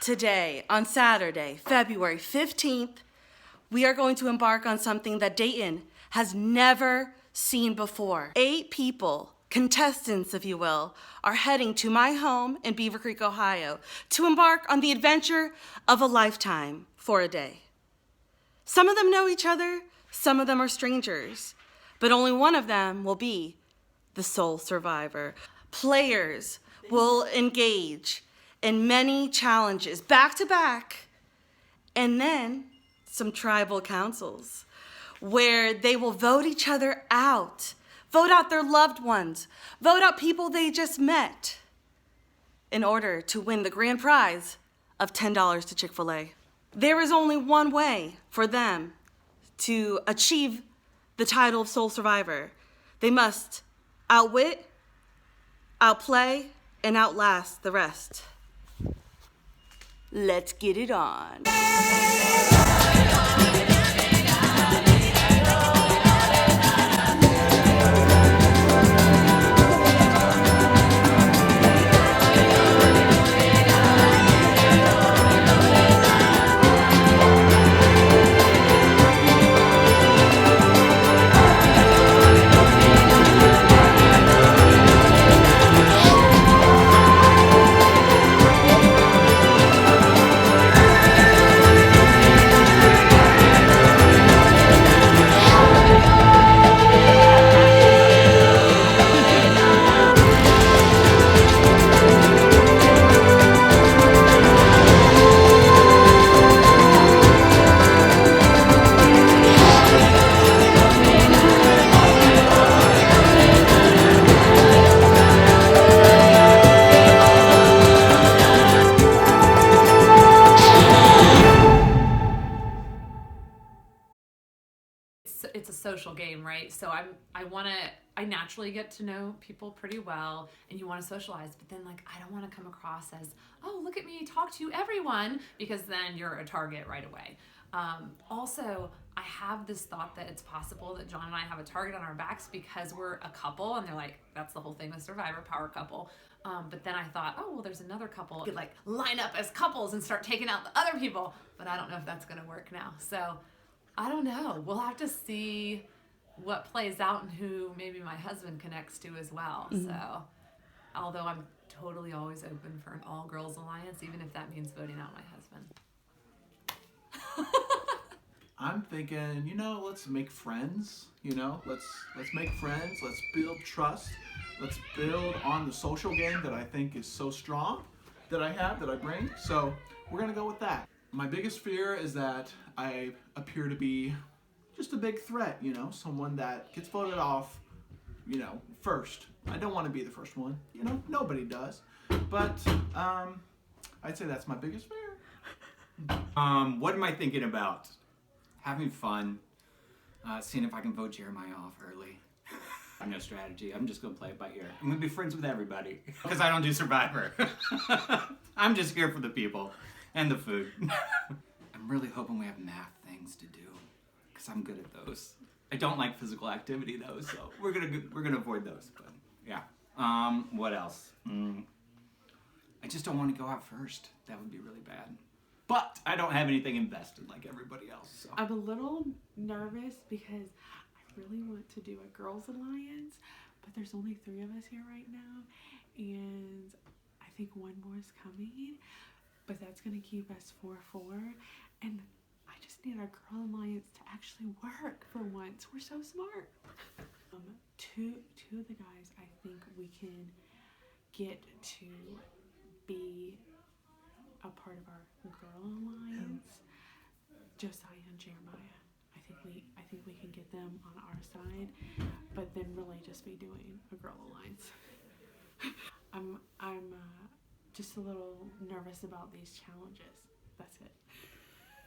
Today, on Saturday, February 15th, we are going to embark on something that Dayton has never seen before. 8 people, contestants if you will, are heading to my home in Beaver Creek, Ohio, to embark on the adventure of a lifetime for a day. Some of them know each other, some of them are strangers, but only one of them will be the sole survivor. Players will engage in many challenges back to back, and then some tribal councils where they will vote each other out, vote out their loved ones, vote out people they just met in order to win the grand prize of $10 to Chick-fil-A. There is only one way for them to achieve the title of sole survivor. They must outwit, outplay, and outlast the rest. Let's get it on. It's a social game, right? So I naturally get to know people pretty well, and you want to socialize, but then I don't want to come across as, oh, look at me talk to everyone, because then you're a target right away. Also, I have this thought that it's possible that John and I have a target on our backs because we're a couple, and they're like, that's the whole thing with Survivor, power couple. But then I thought, oh, well, there's another couple. We could line up as couples and start taking out the other people, but I don't know if that's going to work now. So I don't know. We'll have to see what plays out and who maybe my husband connects to as well. Mm-hmm. So, although I'm totally always open for an all-girls alliance, even if that means voting out my husband. I'm thinking, let's make friends. Let's make friends. Let's build trust. Let's build on the social game that I think is so strong that I bring. So we're gonna go with that. My biggest fear is that I appear to be just a big threat, someone that gets voted off, first. I don't want to be the first one, nobody does. But I'd say that's my biggest fear. What am I thinking about? Having fun, seeing if I can vote Jeremiah off early. I have no strategy. I'm just going to play it by ear. I'm going to be friends with everybody because I don't do Survivor. I'm just here for the people and the food. I'm really hoping we have math things to do because I'm good at those. I don't like physical activity though, so we're gonna avoid those. But yeah. What else? I just don't want to go out first. That would be really bad. But I don't have anything invested like everybody else. So. I'm a little nervous because I really want to do a girls' alliance, but there's only 3 of us here right now, and I think one more is coming, but that's going to keep us 4-4, and I just need our girl alliance to actually work for once. We're so smart. Two of the guys I think we can get to be a part of our girl alliance, Josiah and Jeremiah. I think we can get them on our side, but then really just be doing a girl alliance. I'm just a little nervous about these challenges. That's it.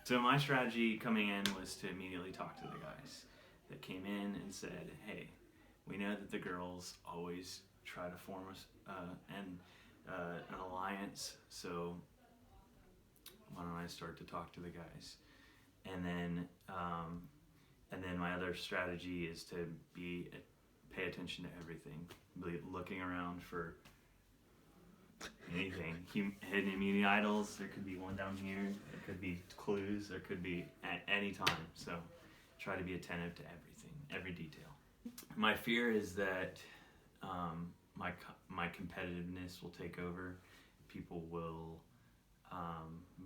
So my strategy coming in was to immediately talk to the guys that came in and said, hey, we know that the girls always try to form an alliance, so why don't I start to talk to the guys? And then my other strategy is to pay attention to everything, looking around for anything. Hidden immunity idols. There could be one down here. There could be clues. There could be at any time. So try to be attentive to everything, every detail. My fear is that my competitiveness will take over. People will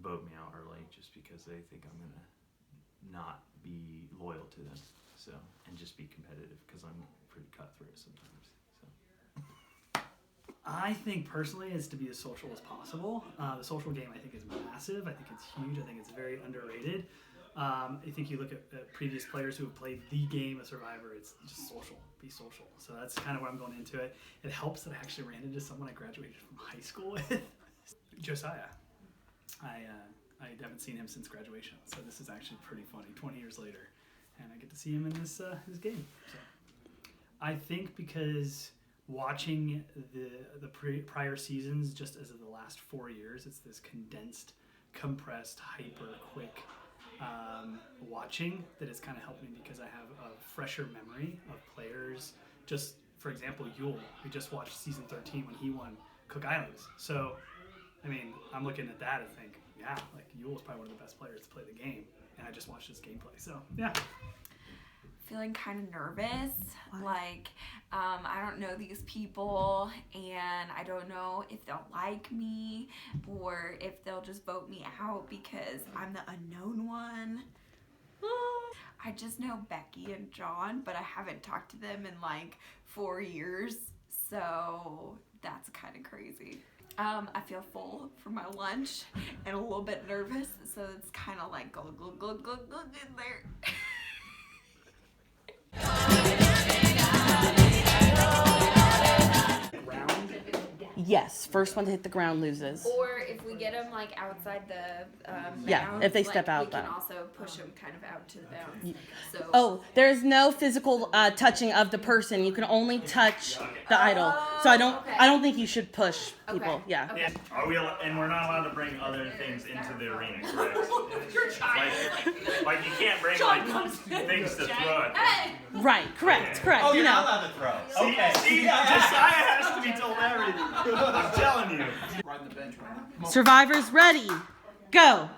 vote me out early just because they think I'm gonna not be loyal to them. So, and just be competitive because I'm pretty cutthroat sometimes. So. I think personally is to be as social as possible. The social game I think is massive. I think it's huge. I think it's very underrated. I think you look at previous players who have played the game of Survivor, it's just social, be social. So that's kind of where I'm going into it. It helps that I actually ran into someone I graduated from high school with, Josiah. I haven't seen him since graduation, so this is actually pretty funny, 20 years later. And I get to see him in this game. So I think because watching the prior seasons, just as of the last 4 years, it's this condensed, compressed, hyper quick watching that has kind of helped me because I have a fresher memory of players. Just for example, Yule, we just watched season 13 when he won Cook Islands. So I mean, I'm looking at that and think, yeah, like Yule is probably one of the best players to play the game, and I just watched his gameplay. So yeah. Feeling kind of nervous, like I don't know these people and I don't know if they'll like me or if they'll just vote me out because I'm the unknown one. I just know Becky and John, but I haven't talked to them in like 4 years, so that's kind of crazy. I feel full for my lunch and a little bit nervous, so it's kind of like glug glug glug glug glug in there. Yes, first one to hit the ground loses. Or if we get them like outside the Yeah, bounds, if they step out, we can then. also push them kind of out to the bounds. So Oh, there is no physical touching of the person. You can only touch the idol. So okay. I don't think you should push people. Okay. Yeah. Okay. And we're not allowed to bring other things into the arena, correct? You're a child. Like you can't bring like things to throw at them. Right. Correct. Correct. Oh, you you're know. not allowed to throw. Okay. See, Josiah has to be told everything. I'm telling you. Riding the bench right now. Come on. Survivors ready. Go.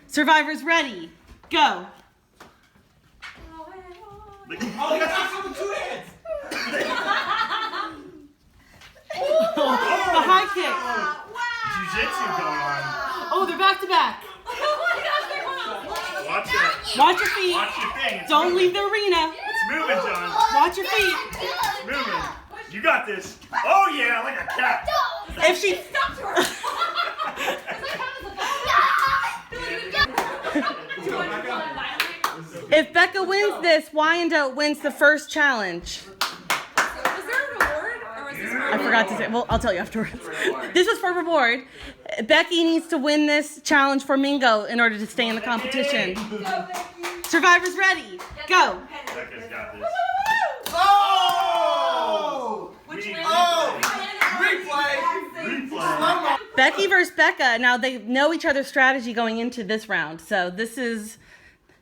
Survivors ready. Go. Oh, he got it with 2 hands. The high kick. Jiu-jitsu going on. Oh, they're back to back. Watch that. Watch your feet. Watch your thing. It's Don't moving. leave the arena. It's moving, John. Watch your feet. It's moving. You got this. Oh yeah, like a cat. If she If Becca wins this, Wyandotte wins the first challenge. Was there an award or was this I forgot to say. Well, I'll tell you afterwards. This was for reward. Becky needs to win this challenge for Mingo in order to stay in the competition. Survivors ready. Go. Becca's got this. Oh! Replay. Becky versus Becca. Now they know each other's strategy going into this round. So this is,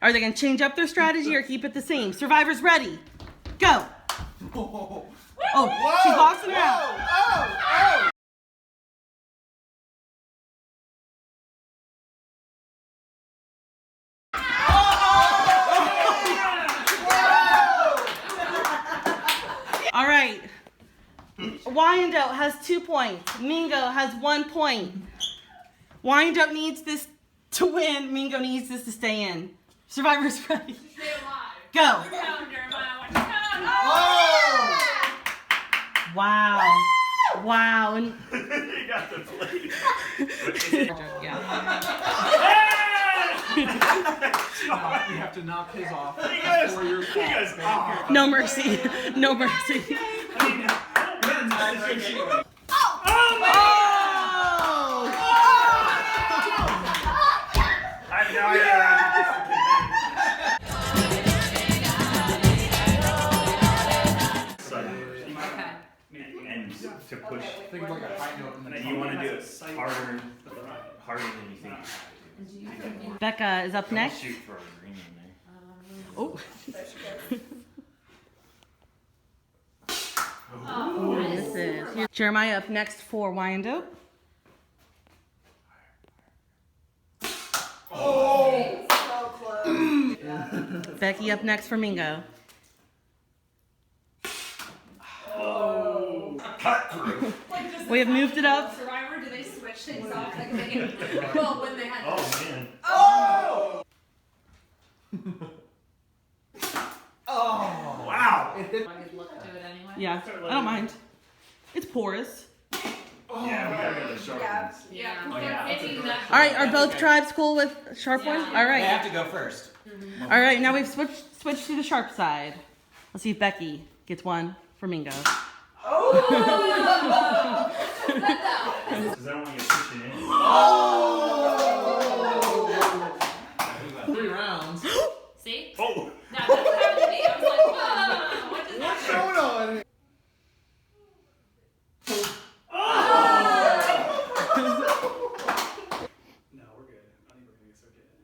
are they going to change up their strategy or keep it the same? Survivors ready. Go. Whoa. Oh, she's boxing her out. Oh! All right. Wyandotte has 2 points. Mingo has 1 point. Wyandotte needs this to win. Mingo needs this to stay in. Survivors ready. Go. Wow. Wow. And You got the plate. You have to knock his off. You guys, before you're you guys are. no mercy. No mercy. And to push, Think of like a high note in the you want to do it harder than you think. Becca is up next. Shoot for a green in there. Oh. Oh, this is. Here. Jeremiah up next for Wyandotte. Oh! So close. Becky up next for Mingo. Cut through. We have moved it up. Survivor, do they switch things off? Like well, when they had. Oh man. Oh! Oh! Wow! I could look to it anyway. Yeah, I don't mind. It's porous. Oh. Yeah, we gotta go to sharp Yeah. ones. Yeah. Oh, yeah. Hitting that. All right, are both tribes cool with sharp ones? All I right. have to go first. All right, now we've switched to the sharp side. Let's see if Becky gets one for Mingo. Because I don't want to get pushing in. Oh! 3 rounds. See? Oh! That's what happened to me. I was like, whoa, what just What's happened? going on? No, we're good. I think we're gonna start getting it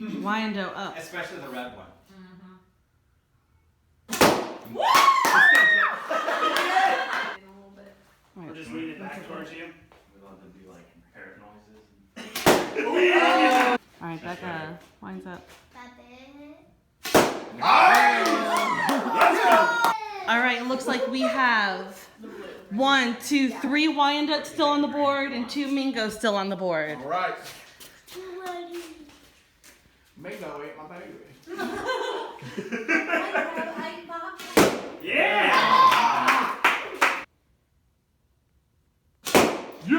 now. Wyandotte up. Especially the red one. All We're right. just leaning it back towards you. We want to do like parrot noises. All right, Becca winds up. All right, it looks like we have 1, 2, 3 Wyandotte still on the board and 2 Mingo still on the board. All right. Mingo ate my baby. Yeah! We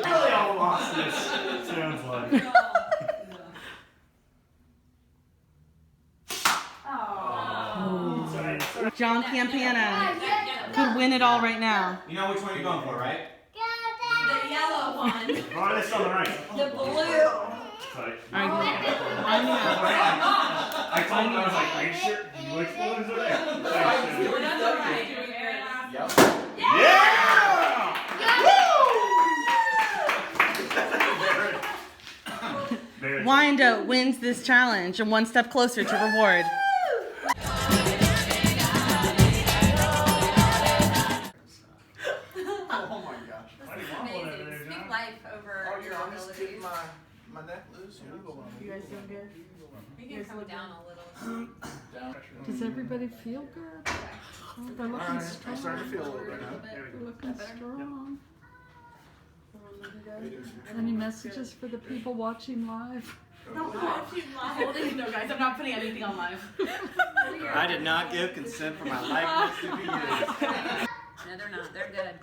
really all lost this. Sounds like. Sorry. John Campana could win it all right now. You know which one you're going for, right? The yellow one. Farthest on the right. The blue. Sorry. All right, I told him, I was like, are you sure? Which ones are there? We're not the right. Yep. Yeah! Barrett. Wyandotte wins this challenge and 1 step closer to reward. Oh my gosh. Why do you want one over there, Speak John? life over Oh, you know, I'm just abilities. keeping my neck loose. You know, You guys doing good? We can come down a little. down. Does everybody feel good? Oh, they're All looking right. strong. I'm starting to feel a little bit now. There we They're go. looking strong. Any messages for the people watching live? No, guys, I'm not putting anything on live. I did not give consent for my likeness to be used. No, they're not. They're good.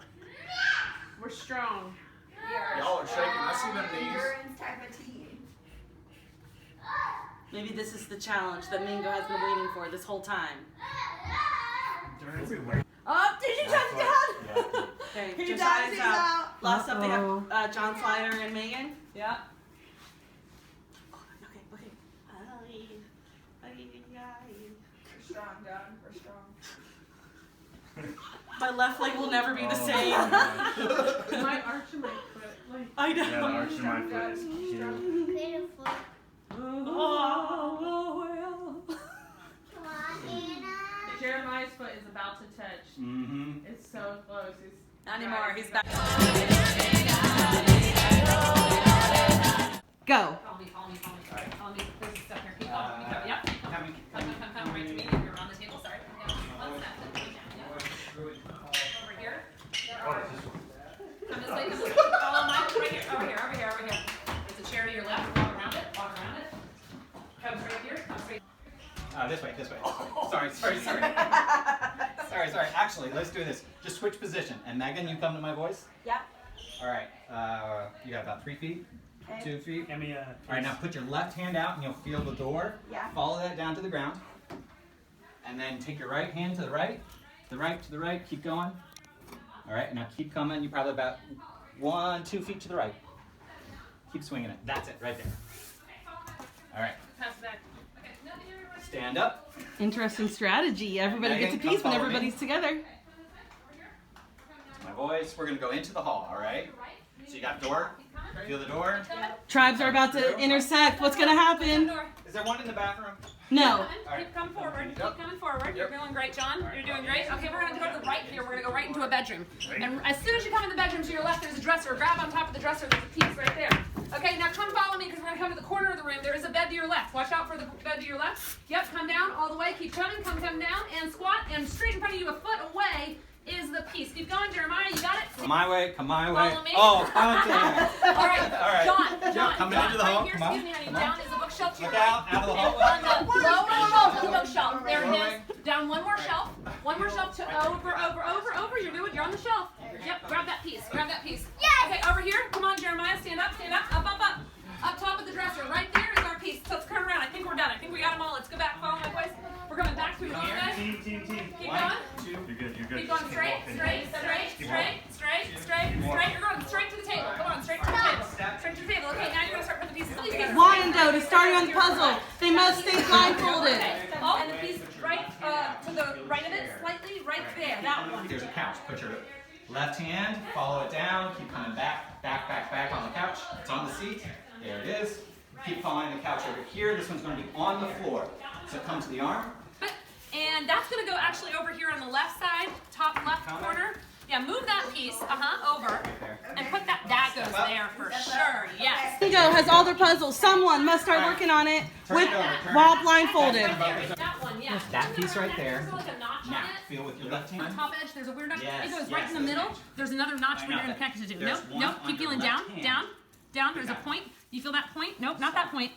We're strong. Y'all are shaking. I see them knees. Urine type of tea. Maybe this is the challenge that Mingo has been waiting for this whole time. Oh, did you touch down? Okay, He Josiah's does, out. he's Last up, they Uh-oh. have John Slider and Megan. Yeah. Okay. We're strong, John. We're strong. My left leg will never be the same. My arch of my foot, like. I know. Yeah, the arch of my foot is cute. Jeremiah's foot is about to touch. Mm-hmm. It's so close. It's Not anymore. He's back. Go. Follow me. Follow me. Please step here. Keep following me. Yep. Come right to me. You're on the table. Sorry. One step. Yep. Over here. Come this way. Follow mine. Right here. Over here. There's a chair to your left. Walk around it. Come straight here. Come straight. This way. Sorry. Actually, let's do this. Just switch position. And Megan, you come to my voice? Yeah. All right. You got about 3 feet, Okay. 2 feet. Hand me a. All right, now put your left hand out and you'll feel the door. Yeah. Follow that down to the ground. And then take your right hand to the right, to the right, keep going. All right, now keep coming. You're probably about 1, 2 feet to the right. Keep swinging it. That's it, right there. All right, Pass it back. Okay. No, you're right. stand up. Interesting strategy. Everybody Megan, gets a come piece when follow me. everybody's together. My my voice. We're gonna go into the hall, all right? So you got the door? Feel the door? Tribes are about to intersect. What's gonna happen? Is there one in the bathroom? No. Keep coming forward. Keep coming forward. You're doing great, John. You're doing great. Okay, we're gonna go to the right here. We're gonna go right into a bedroom. And as soon as you come in the bedroom to your left, there's a dresser. Grab on top of the dresser. There's a piece right there. Okay, now come follow me because we're gonna come to the corner of the room. There is a bed to your left. Watch out for the bed to your left. Yep, come down all the way. Keep coming. Come down and squat. And straight in front of you, a foot away, is the piece. Keep going, Jeremiah. You got it? Come my way. Come my way. Follow me. Oh, come there. All right. All right. John, coming into the right hall. here, Come on. excuse me, honey. Come on. Down is the bookshelf to your Look right. out of the And hallway. on the lower shelf of the bookshelf. There Doorway. it is. Down one more shelf. One more shelf to over. You're on the shelf. Yep, grab that piece. Yes! Okay, over here. Come on, Jeremiah. Stand up. Up. Up top of the dresser. Right there is our piece. So let's turn around. I think we're done. I think we got them all. Let's go back. Follow my voice. We're coming back to it. Team. Keep going. You're good. You're good. Keep going straight. You're going straight to the table. Come on, straight to the table. Straight to the table. Okay, now you're gonna start putting the pieces. Wyandotte is starting on the puzzle. They must stay blindfolded. Okay. Oh, and the piece right to the right of it, slightly right there. That one. There's a couch. Put your left hand, follow it down, keep coming back on the couch. It's on the seat. There it is. Keep following the couch over here. This one's going to be on the floor. So come to the arm. And that's going to go actually over here on the left side, top left corner. Yeah, move that piece, over, and put that goes there for sure, yes. Bingo has all their puzzles. Someone must start working on it while blindfolded. That one, yeah. That piece right there. There's like a notch on Now, it. feel with your left On hand. the top edge, there's a weird notch. Yes, It goes yes, right in the that's middle. right. There's another notch I where know you're going to that. connect it to. There's Nope, one keep on feeling your down, left hand. down. There's a Okay. point. You feel that point? Nope, not that point.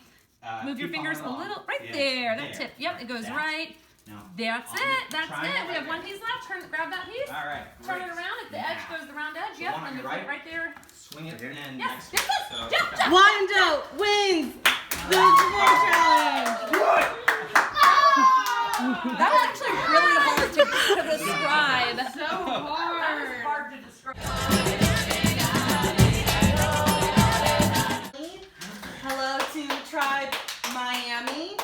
Move your Keep fingers a following along. little, right Yes, there, that tip. Yep, it goes That's- right. Now, That's on it. That's triangle it. We have right one piece left. Grab that piece. All right. Turn great. it around. If the edge Now, goes the round edge, the yep, one on and you your put it right. right there. Swing it in Yes, next yes, to it. yes. So, Jump. Wyandotte wins the Support Challenge. That was actually really hard to describe. So hard. Hard to describe. Hello to Tribe Miami.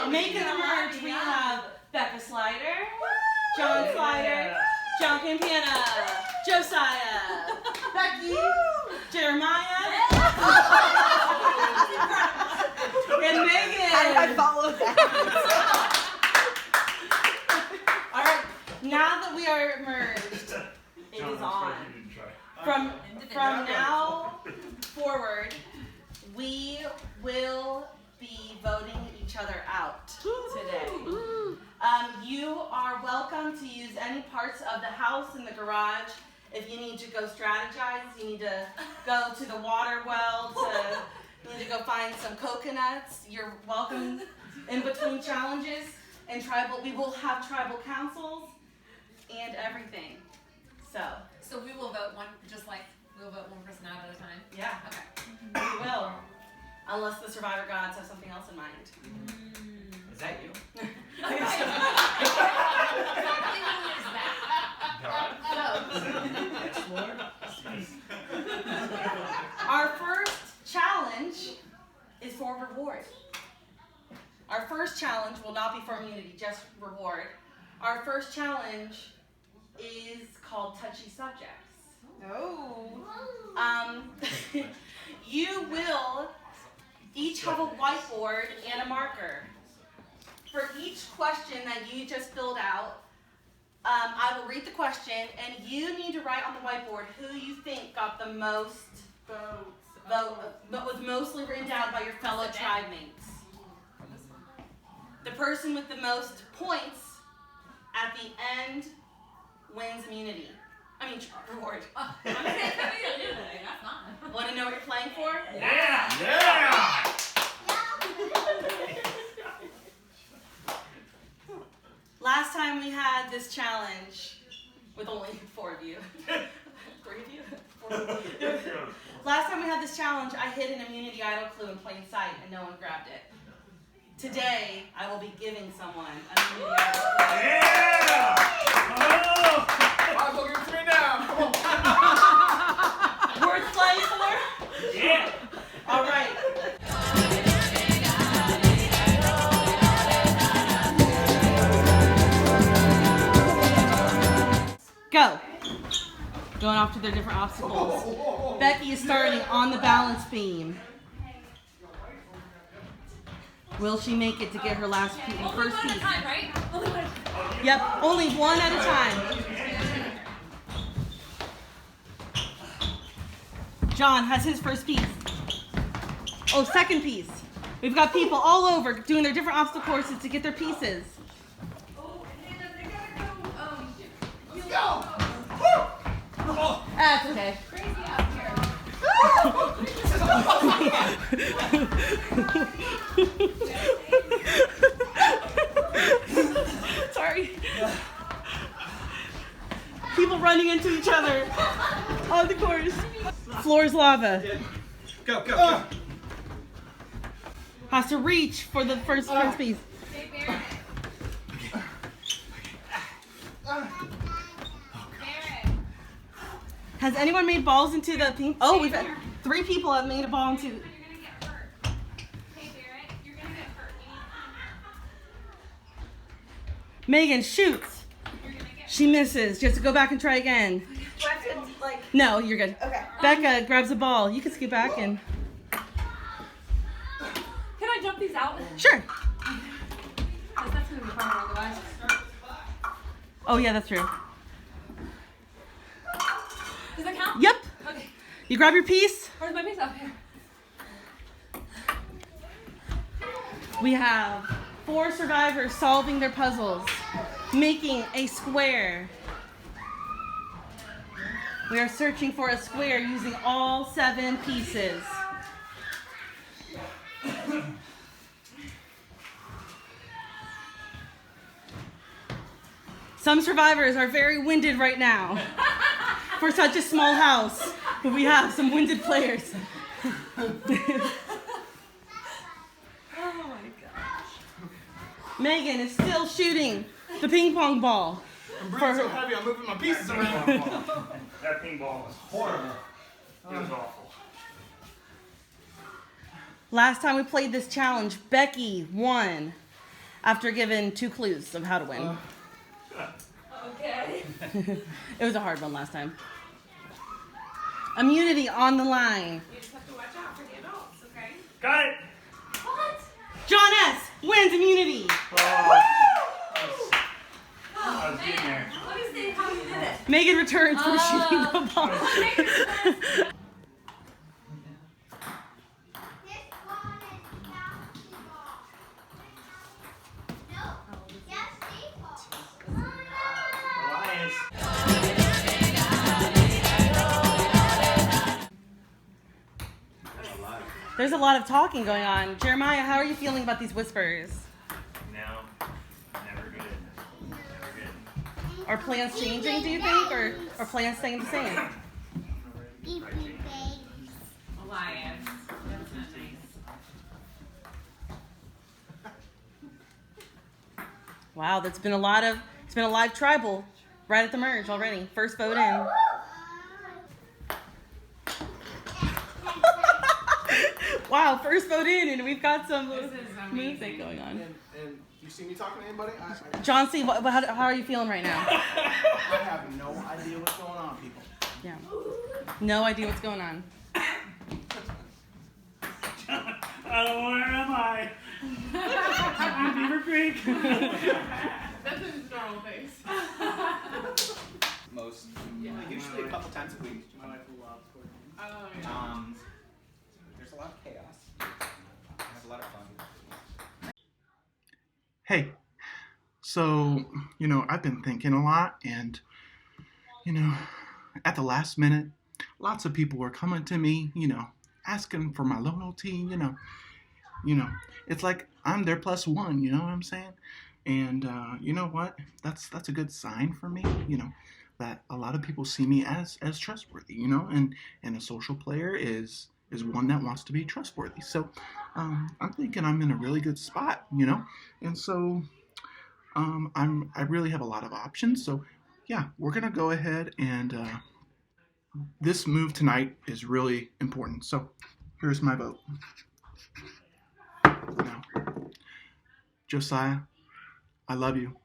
Making the merge, we have Becca Slider, John Slider, John Campana, Josiah, Becky, Jeremiah, and Megan. How did I follow that? All right, now that we are merged, it is on. From now forward, we will be voting each other out today. You are welcome to use any parts of the house in the garage. If you need to go strategize, you need to go to the water well, you need to go find some coconuts. You're welcome in between challenges. And we will have tribal councils and everything. So we will vote one, just like we'll vote one person out at a time. Yeah, Okay. we will. Unless the survivor gods have something else in mind. Is that you? Our first challenge is for reward. Our first challenge will not be for immunity, just reward. Our first challenge is called touchy subjects. Oh. You will each have a whiteboard and a marker. For each question that you just filled out, I will read the question, and you need to write on the whiteboard who you think got the most vote, but was mostly written down by your fellow tribe mates. The person with the most points at the end wins immunity. Reward. Want to know what you're playing for? Yeah! Last time we had this challenge with only 4 of you. 3 of you? 4 of you. Last time we had this challenge, I hid an immunity idol clue in plain sight and no one grabbed it. Today, I will be giving someone an immunity idol clue. Yeah! Oh! I'll give it to me now. Worth playing for? Yeah! All right. Go. going off to their different obstacles. Becky is starting on the balance beam. Will she make it to get her last piece, her first piece? Time, right? Yep, only one at a time. John has his first piece. Oh, second piece. We've got people all over doing their different obstacle courses to get their pieces. Let's go! That's okay. Sorry. People running into each other on the course. Floor's lava. Go, go, go. Has to reach for the first piece. Has anyone made balls into the pink? Oh, we've had 3 people have made a ball into. Megan shoots. She misses. She has to go back and try again. Do I have to, like... No, you're good. Okay. Becca grabs a ball. You can scoot back and. Can I jump these out? Sure. That's going to be fun otherwise. Oh yeah, that's true. Does that count? Yep. Okay. You grab your piece. Where's my piece? Up here. We have 4 survivors solving their puzzles, making a square. We are searching for a square using all 7 pieces. Some survivors are very winded right now. For such a small house, we have some winded players. Megan is still shooting the ping pong ball. I'm breathing so heavy, I'm moving my pieces around. That ping ball was horrible. It was awful. Last time we played this challenge, Becky won after given 2 clues of how to win. Okay. It was a hard one last time. Immunity on the line. You just have to watch out for the adults, okay? Got it! What? John S. wins immunity. I was getting there. Let me see how you did it. Megan returns for shooting the ball. Elias. There's a lot of talking going on. Jeremiah, how are you feeling about these whispers? No. Never good. Never good. Are plans changing, do you think, or are plans staying the same? Elias. That's not nice. Wow, it's been a live tribal right at the merge already. First vote in. Wow, first vote in, and we've got some movement going on. And you see me talking to anybody? John C., how are you feeling right now? I have no idea what's going on, people. Yeah. No idea what's going on. Where am I? Beaver Creek. That's his normal face. Most. Usually a couple times a week. My wife loves coordinating. Oh, yeah. There's a lot of chaos. I have a lot of fun. Hey, so, I've been thinking a lot, and, at the last minute, lots of people were coming to me, asking for my loyalty, it's like I'm their +1, you know what I'm saying? And you know what? That's a good sign for me, that a lot of people see me as trustworthy, and a social player is one that wants to be trustworthy. So I'm thinking I'm in a really good spot, and so I really have a lot of options. So yeah, we're gonna go ahead and this move tonight is really important. So here's my vote. Now, Josiah, I love you.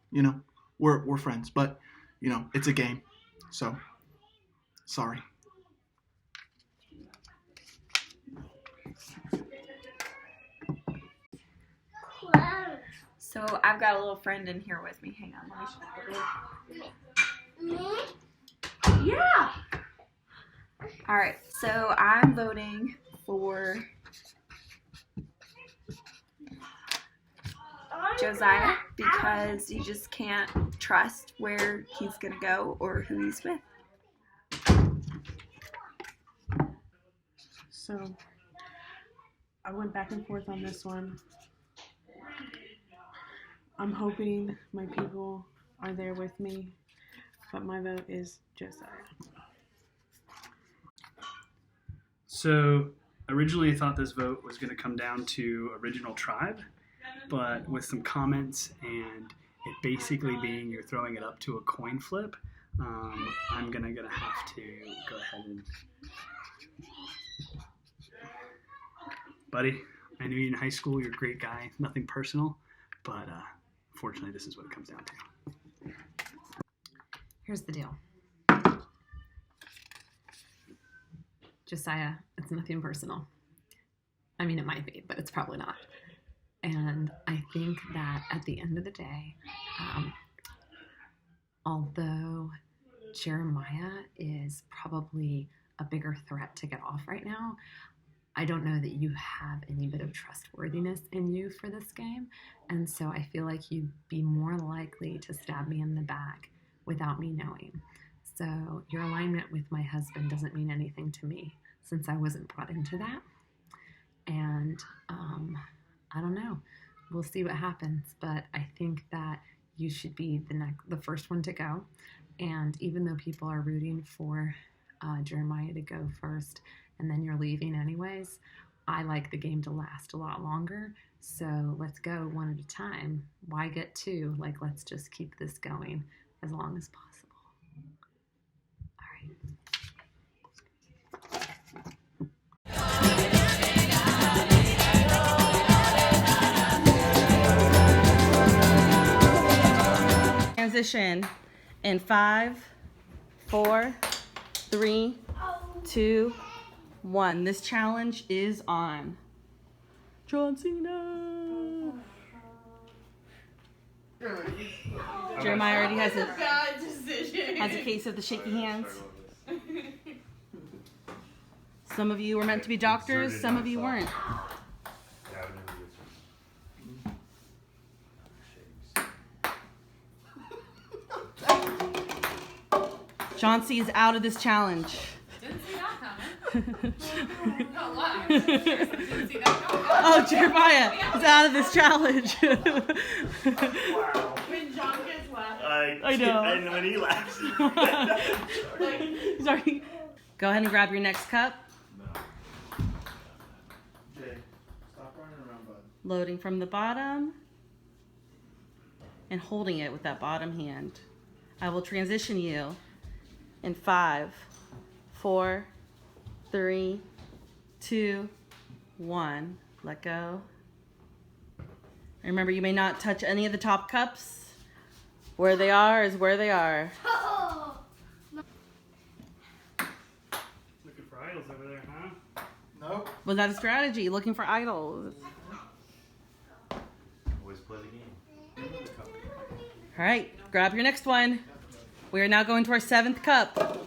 We're friends, but it's a game. So Sorry. So I've got a little friend in here with me. Hang on, let me show you. Yeah. All right, so I'm voting for Josiah because you just can't trust where he's gonna go or who he's with. So I went back and forth on this one. I'm hoping my people are there with me, but my vote is Josiah. So originally I thought this vote was going to come down to original tribe, but with some comments and it basically being you're throwing it up to a coin flip, I'm gonna have to go ahead and... Buddy, I knew you in high school, you're a great guy, nothing personal, but unfortunately this is what it comes down to. Here's the deal. Josiah, it's nothing personal. I mean, it might be, but it's probably not. And I think that at the end of the day, although Jeremiah is probably a bigger threat to get off right now, I don't know that you have any bit of trustworthiness in you for this game. And so I feel like you'd be more likely to stab me in the back without me knowing. So your alignment with my husband doesn't mean anything to me since I wasn't brought into that. And I don't know. We'll see what happens. But I think that you should be the first one to go. And even though people are rooting for Jeremiah to go first and then you're leaving anyways, I like the game to last a lot longer. So let's go one at a time. Why get two? Like, let's just keep this going as long as possible. Transition in 5, 4, 3, 2, 1. This challenge is on. John Cena. Jeremiah already has a case of the shaky hands. Some of you were meant to be doctors, some of you weren't. Chauncey is out of this challenge. Didn't see that coming. No lie. Didn't see that coming. Oh, Jeremiah is out of this challenge. When John gets left. I know. And when he laughs. Sorry. Go ahead and grab your next cup. Jay, stop running around, bud. Loading from the bottom and holding it with that bottom hand. I will transition you in 5, 4, 3, 2, 1. Let go. Remember, you may not touch any of the top cups. Where they are is where they are. Looking for idols over there, huh? Nope. Was that a strategy? Looking for idols. Always play the game. All right, grab your next one. We are now going to our 7th cup.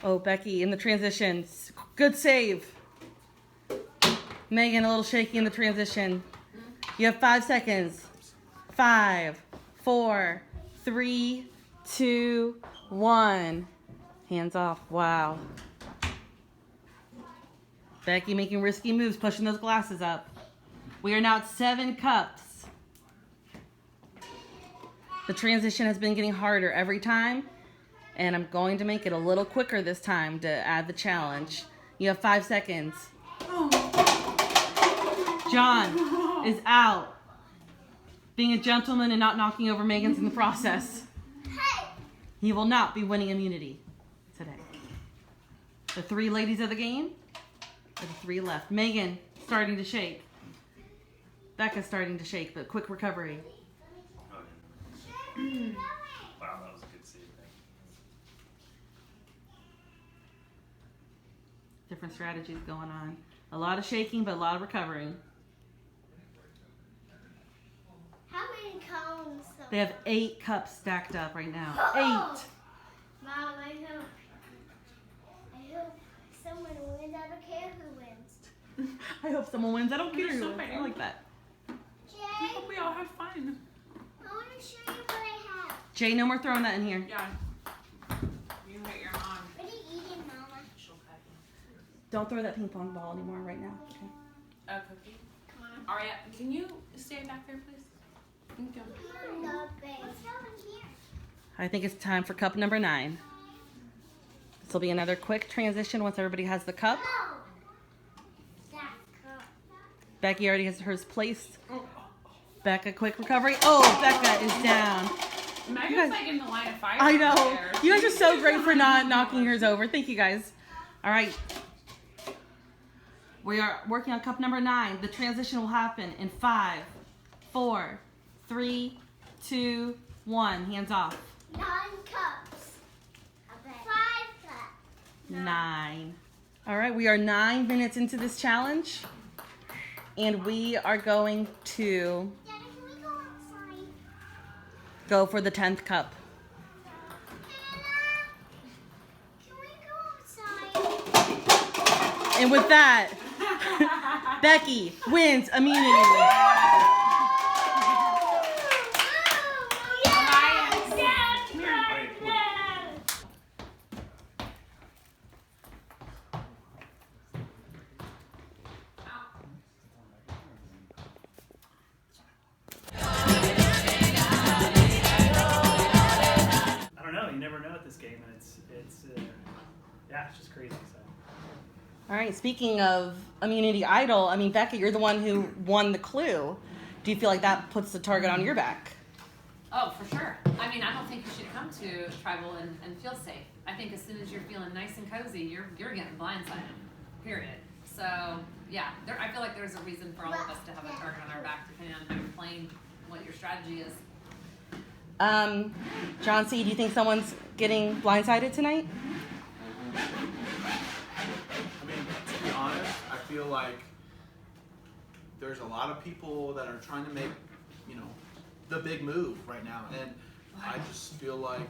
Oh, Becky, in the transition. Good save. Megan, a little shaky in the transition. You have 5 seconds. 5, 4, 3, 2, 1. Hands off. Wow. Becky making risky moves, pushing those glasses up. We are now at 7 cups. The transition has been getting harder every time, and I'm going to make it a little quicker this time to add the challenge. You have 5 seconds. John is out. Being a gentleman and not knocking over Megan's in the process. He will not be winning immunity today. The 3 ladies of the game For the 3 left. Megan, starting to shake. Becca's starting to shake, but quick recovery. Wow, that was a good save. Different strategies going on. A lot of shaking, but a lot of recovering. How many cones? They have 8 cups stacked up right now. 8. Mom, I hope someone wins. I don't care who wins. I hope someone wins. I don't care They're who so wins. I fair. like that. Jay, I hope we all have fun. I want to show you what I have. Jay, no more throwing that in here. Yeah. You hit your mom. What are you eating, Mama? She'll cut you. Don't throw that ping pong ball anymore right now. Okay. Cookie. Come on. Aria, can you stay back there, please? Thank you. What's going here? I think it's time for cup number 9. This will be another quick transition once everybody has the cup. Oh, that cup. Becky already has hers placed. Becca, quick recovery. Oh, Becca is down. Megan's guys- like in the line of fire. I know. over there. You guys are so great for not knocking yours over. Thank you guys. All right. We are working on cup number 9. The transition will happen in 5, 4, 3, 2, 1. Hands off. 9 cups. 5 cups. 9. All right, we are 9 minutes into this challenge. And we are going to Daddy, can we go outside? go for the 10th cup. Hannah, can we go outside? And with that, Becky wins immunity. I don't know. You never know at this game, and it's yeah, it's just crazy. So. All right, speaking of immunity idol, I mean, Becca, you're the one who won the clue. Do you feel like that puts the target on your back? Oh, for sure. I mean, I don't think you should come to tribal and feel safe. I think as soon as you're feeling nice and cozy, you're getting blindsided. Period. So yeah, I feel like there's a reason for all of us to have a target on our back, depending on how you're playing, what your strategy is. John C., do you think someone's getting blindsided tonight? I mean, to be honest, I feel like there's a lot of people that are trying to make, you know, the big move right now, and I just feel like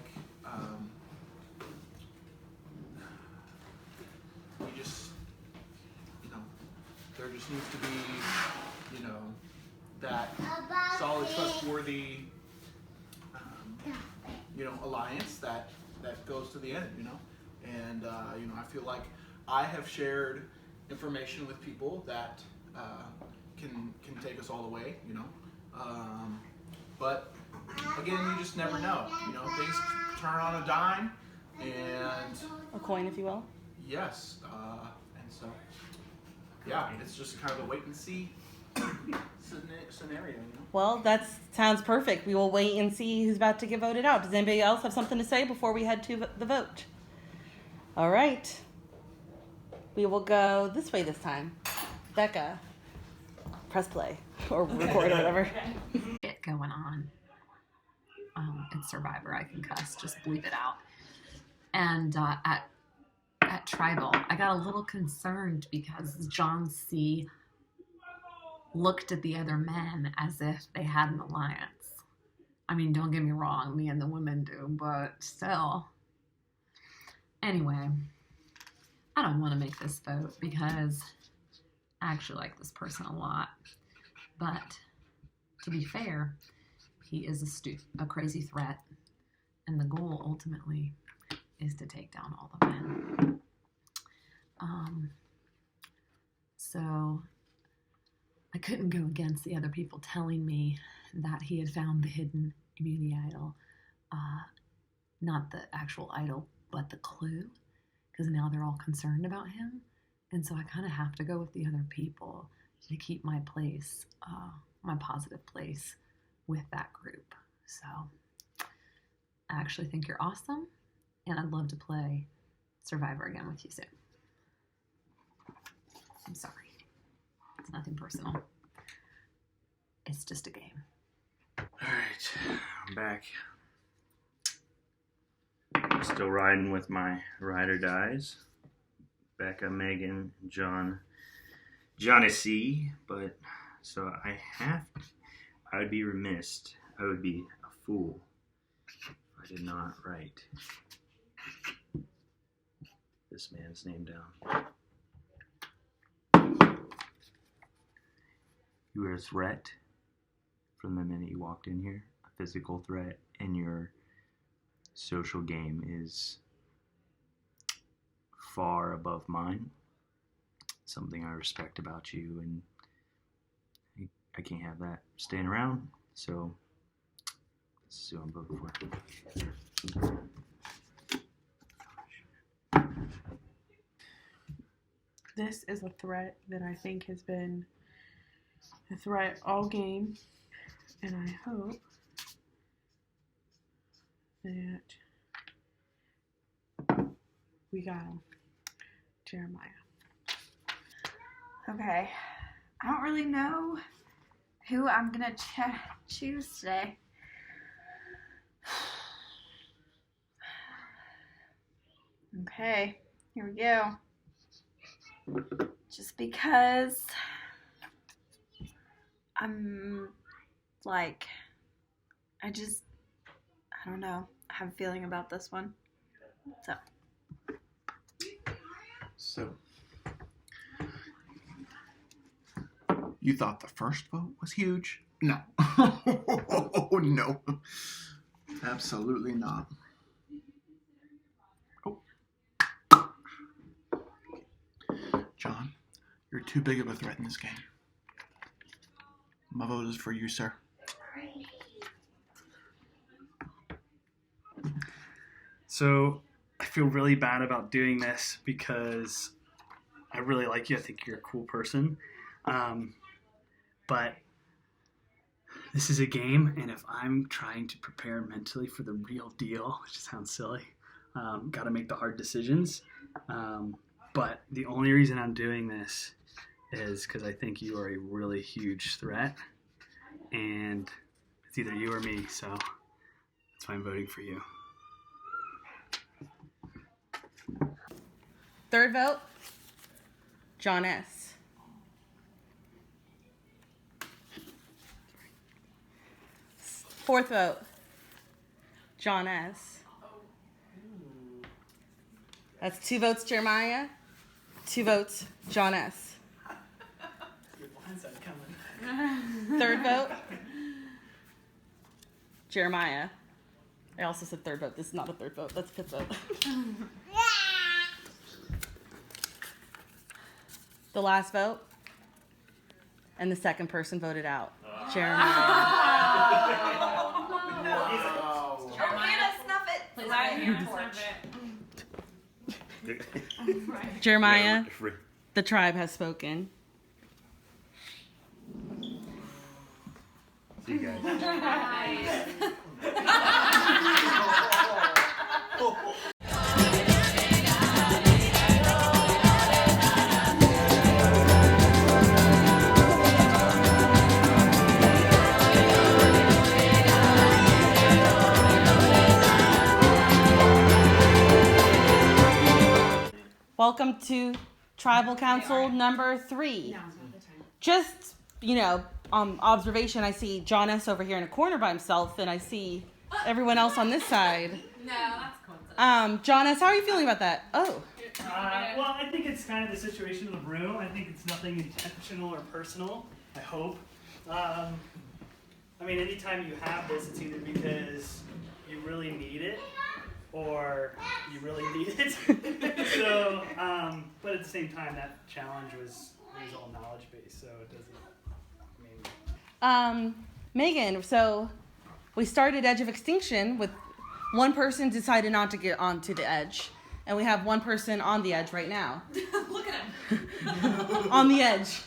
there just needs to be, you know, that solid, trustworthy, you know, alliance that goes to the end, you know, and you know, I feel like I have shared information with people that can take us all the way, you know, but again, you just never know, you know, things turn on a dime, and A coin, if you will. yes, and so yeah, it's just kind of a wait and see scenario, you know. Well, that sounds perfect. We will wait and see who's about to get voted out. Does anybody else have something to say before we head to the vote? All right. We will go this way this time. Becca, press play or record or whatever. Get going on. It's Survivor. I can cuss. Just bleep it out. And at Tribal, I got a little concerned because John C. looked at the other men as if they had an alliance. I mean, don't get me wrong, me and the women do, but still. Anyway, I don't want to make this vote because I actually like this person a lot. But to be fair, he is a crazy threat, and the goal ultimately is to take down all the men. So I couldn't go against the other people telling me that he had found the hidden immunity idol. Not the actual idol, but the clue, because now they're all concerned about him. And so I kind of have to go with the other people to keep my place, my positive place with that group. So I actually think you're awesome, and I'd love to play Survivor again with you soon. I'm sorry. It's nothing personal. It's just a game. Alright, I'm back. Still riding with my ride or dies. Becca, Megan, John, Johnny, but so I would be remiss, I would be a fool if I did not write this man's name down. You were a threat from the minute you walked in here, a physical threat, and your social game is far above mine. Something I respect about you, and I can't have that staying around, so this is who I'm voting for. This is a threat that I think has been a threat all game, and I hope that we got him. Jeremiah. Okay. I don't really know who I'm gonna choose today. Okay, here we go. Just because I'm like, I don't know. I have a feeling about this one. So, you thought the first vote was huge? No. No. Absolutely not. Oh. John, you're too big of a threat in this game. My vote is for you, sir. So I feel really bad about doing this because I really like you. I think you're a cool person. But this is a game, and if I'm trying to prepare mentally for the real deal, which sounds silly, got to make the hard decisions. But the only reason I'm doing this is because I think you are a really huge threat, and it's either you or me, so that's why I'm voting for you. Third vote, John S. Fourth vote, John S. That's 2 votes, Jeremiah. 2 votes, John S. Third vote, Jeremiah. I also said third vote. This is not a third vote. That's a 5th vote. The last vote, and the second person voted out, Jeremiah. Jeremiah, snuff it. Jeremiah, the tribe has spoken. See you guys. Welcome to Tribal Council number 3. Just, observation, I see John S. over here in a corner by himself, and I see everyone else on this side. No, that's coincidence. John S., how are you feeling about that? Oh. Well, I think it's kind of the situation in the room. I think it's nothing intentional or personal, I hope. Anytime you have this, it's either because you really need it or you really need it. So, but at the same time, that challenge was all knowledge-based, so it doesn't, Megan, so we started Edge of Extinction with one person decided not to get onto the edge, and we have one person on the edge right now. Look at him. On the edge.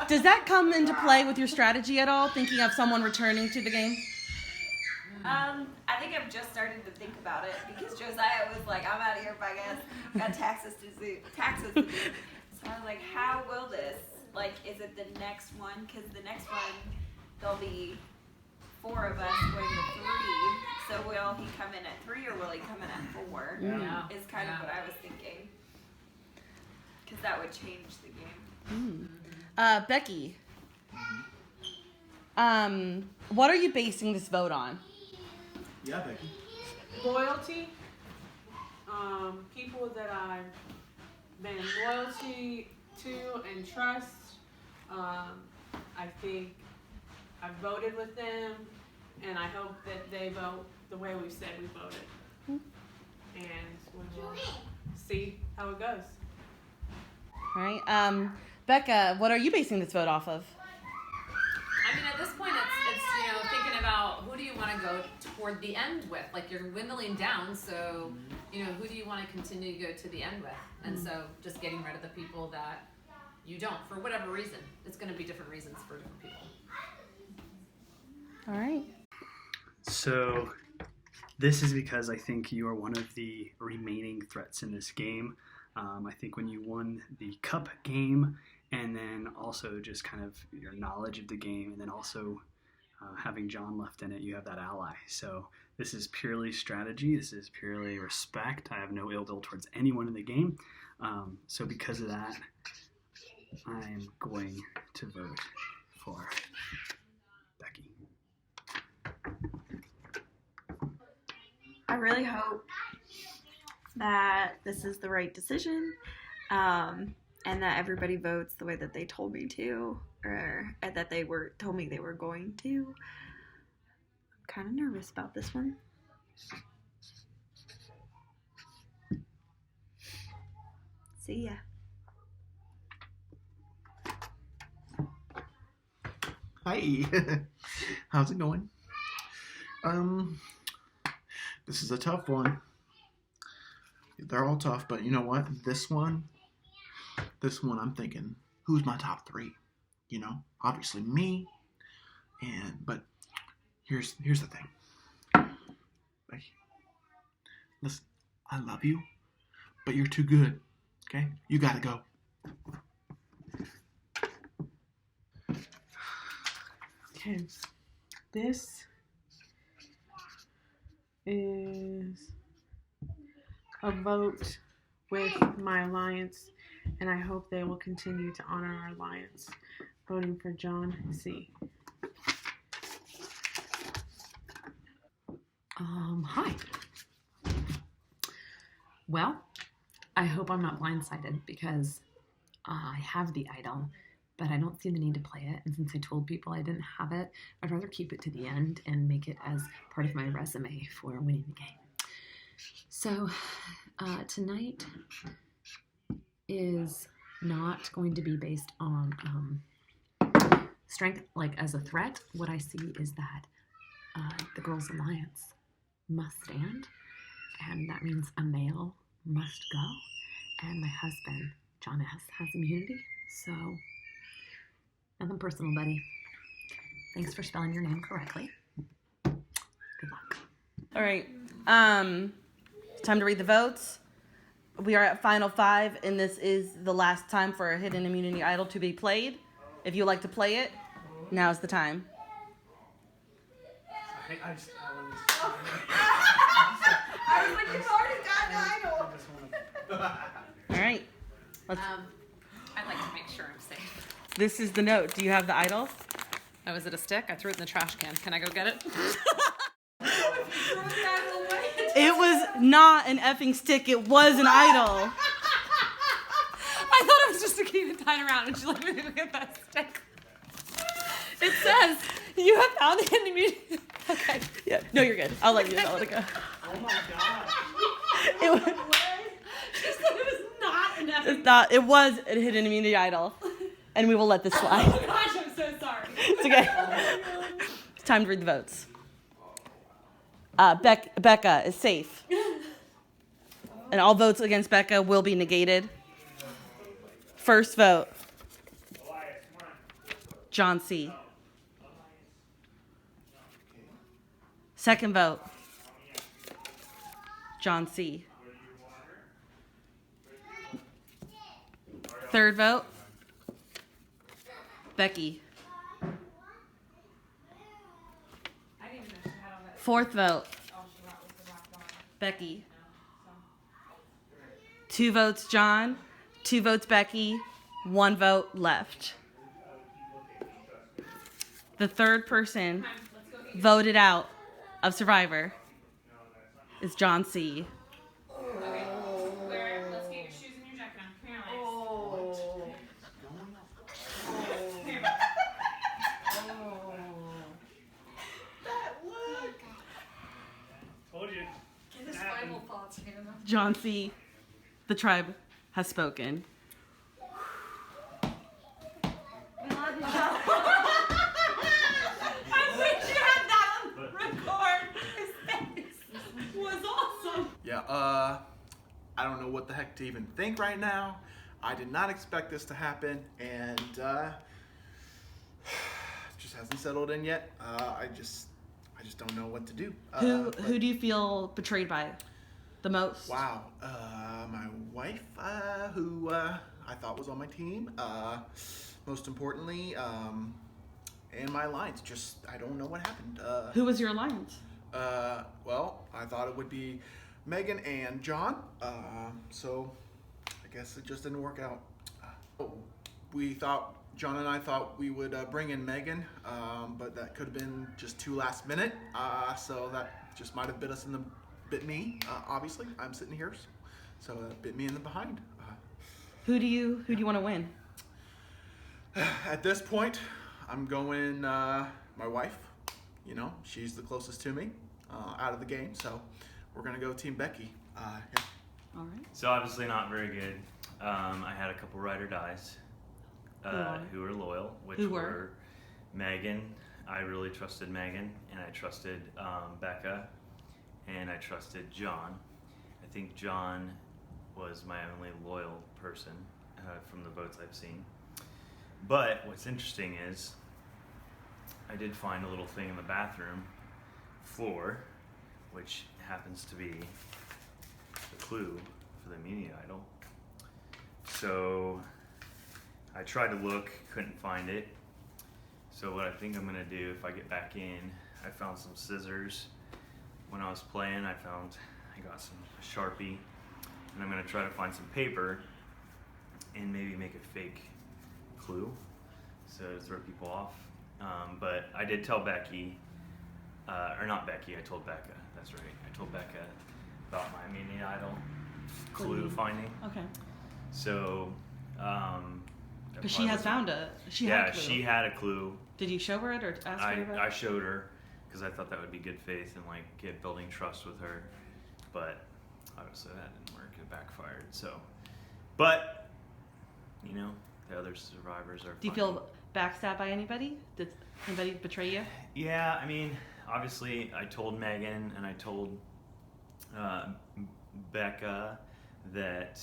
Does that come into play with your strategy at all, thinking of someone returning to the game? I think I've just started to think about it because Josiah was like, I'm out of here, I guess. Got taxes to do. So I was like, how will this? Like, is it the next one? Because the next one, there'll be 4 of us going to 3. So will he come in at 3 or will he come in at 4? Yeah. Is kind of what I was thinking. Because that would change the game. Becky, what are you basing this vote on? Yeah, Becky. Loyalty. People that I've been loyalty to and trust. I think I've voted with them, and I hope that they vote the way we said we voted. And we will see how it goes. All right. Becca, what are you basing this vote off of? I mean, at this point, it's thinking about who do you want to go toward the end with? Like, you're dwindling down, so, who do you want to continue to go to the end with? And so just getting rid of the people that you don't, for whatever reason. It's going to be different reasons for different people. All right. So this is because I think you are one of the remaining threats in this game. I think when you won the cup game, and then also just kind of your knowledge of the game, and then also having John left in it, you have that ally. So this is purely strategy. This is purely respect. I have no ill will towards anyone in the game. So because of that, I'm going to vote for Becky. I really hope that this is the right decision, and that everybody votes the way that they told me to, or that they told me they were going to. I'm kind of nervous about this one. See ya. Hi. How's it going? This is a tough one. They're all tough, but you know what? This one I'm thinking, who's my top 3? Obviously me. But here's the thing. Becky, listen, I love you, but you're too good. Okay? You gotta go. Okay, this is a vote with my alliance, and I hope they will continue to honor our alliance. Voting for John C. Hi. Well, I hope I'm not blindsided because I have the idol, but I don't see the need to play it. And since I told people I didn't have it, I'd rather keep it to the end and make it as part of my resume for winning the game. So tonight is not going to be based on strength, like as a threat. What I see is that the Girls Alliance must stand, and that means a male must go, and my husband, John S., has immunity. So, nothing personal, buddy. Thanks for spelling your name correctly. Good luck. All right. Time to read the votes. We are at final 5, and this is the last time for a hidden immunity idol to be played. If you like to play it, now's the time. I was like, you've already got an idol. All right. I'd like to make sure I'm safe. This is the note. Do you have the idol? Oh, is it a stick? I threw it in the trash can. Can I go get it? It was not an effing stick. It was an idol. I thought it was just to keep it tied around, and she let me get that stick. It says, you have found the enemy. Okay. Yeah. No, you're good. I'll let it go. Oh my god. It was, She said it was not an effing. it's not. It was a hidden immunity idol, and we will let this slide. Oh gosh, I'm so sorry. It's okay. It's time to read the votes. Becca is safe. And all votes against Becca will be negated. First vote, John C. Second vote, John C. Third vote, Becky. Fourth vote, Becky. 2 votes, John. 2 votes, Becky. 1 vote left. The third person voted out of Survivor is John C. Okay, let's get your shoes and your jacket on. Come here, Alex. Told you. Get his final thoughts, Hannah. John C. The tribe has spoken. I wish you had that on record. His face was awesome. Yeah, I don't know what the heck to even think right now. I did not expect this to happen, and just hasn't settled in yet. I just don't know what to do. Who do you feel betrayed by the most? Wow, my wife, who I thought was on my team. Most importantly, and my alliance. Just I don't know what happened. Who was your alliance? Well, I thought it would be Megan and John. So I guess it just didn't work out. John and I thought we would bring in Megan, but that could have been just too last minute. So that just might have bit me. Obviously, I'm sitting here, so it bit me in the behind. Who do you want to win? At this point, I'm going my wife. You know, she's the closest to me out of the game, so we're gonna go Team Becky. Yeah. All right. So obviously not very good. I had a couple ride or dies who were loyal, which Who were were? Megan. I really trusted Megan, and I trusted Becca, and I trusted John. I think John was my only loyal person from the votes I've seen. But what's interesting is I did find a little thing in the bathroom floor, which happens to be the clue for the immunity idol. So I tried to look, couldn't find it. So what I think I'm gonna do if I get back in, I found some scissors. When I was playing, I got a Sharpie, and I'm gonna try to find some paper and maybe make a fake clue, so to throw people off. But I did tell Becky, or not Becky, I told Becca, that's right. I told Becca about my immunity idol clue finding. Okay. So, Because she has found a clue. She had a clue. Did you show her it or ask her about it? I showed her because I thought that would be good faith and like get building trust with her, but obviously that didn't work. It backfired. So, but you know, the other survivors are. Do you feel backstabbed by anybody? Did anybody betray you? Yeah, I mean, obviously, I told Megan and I told Becca that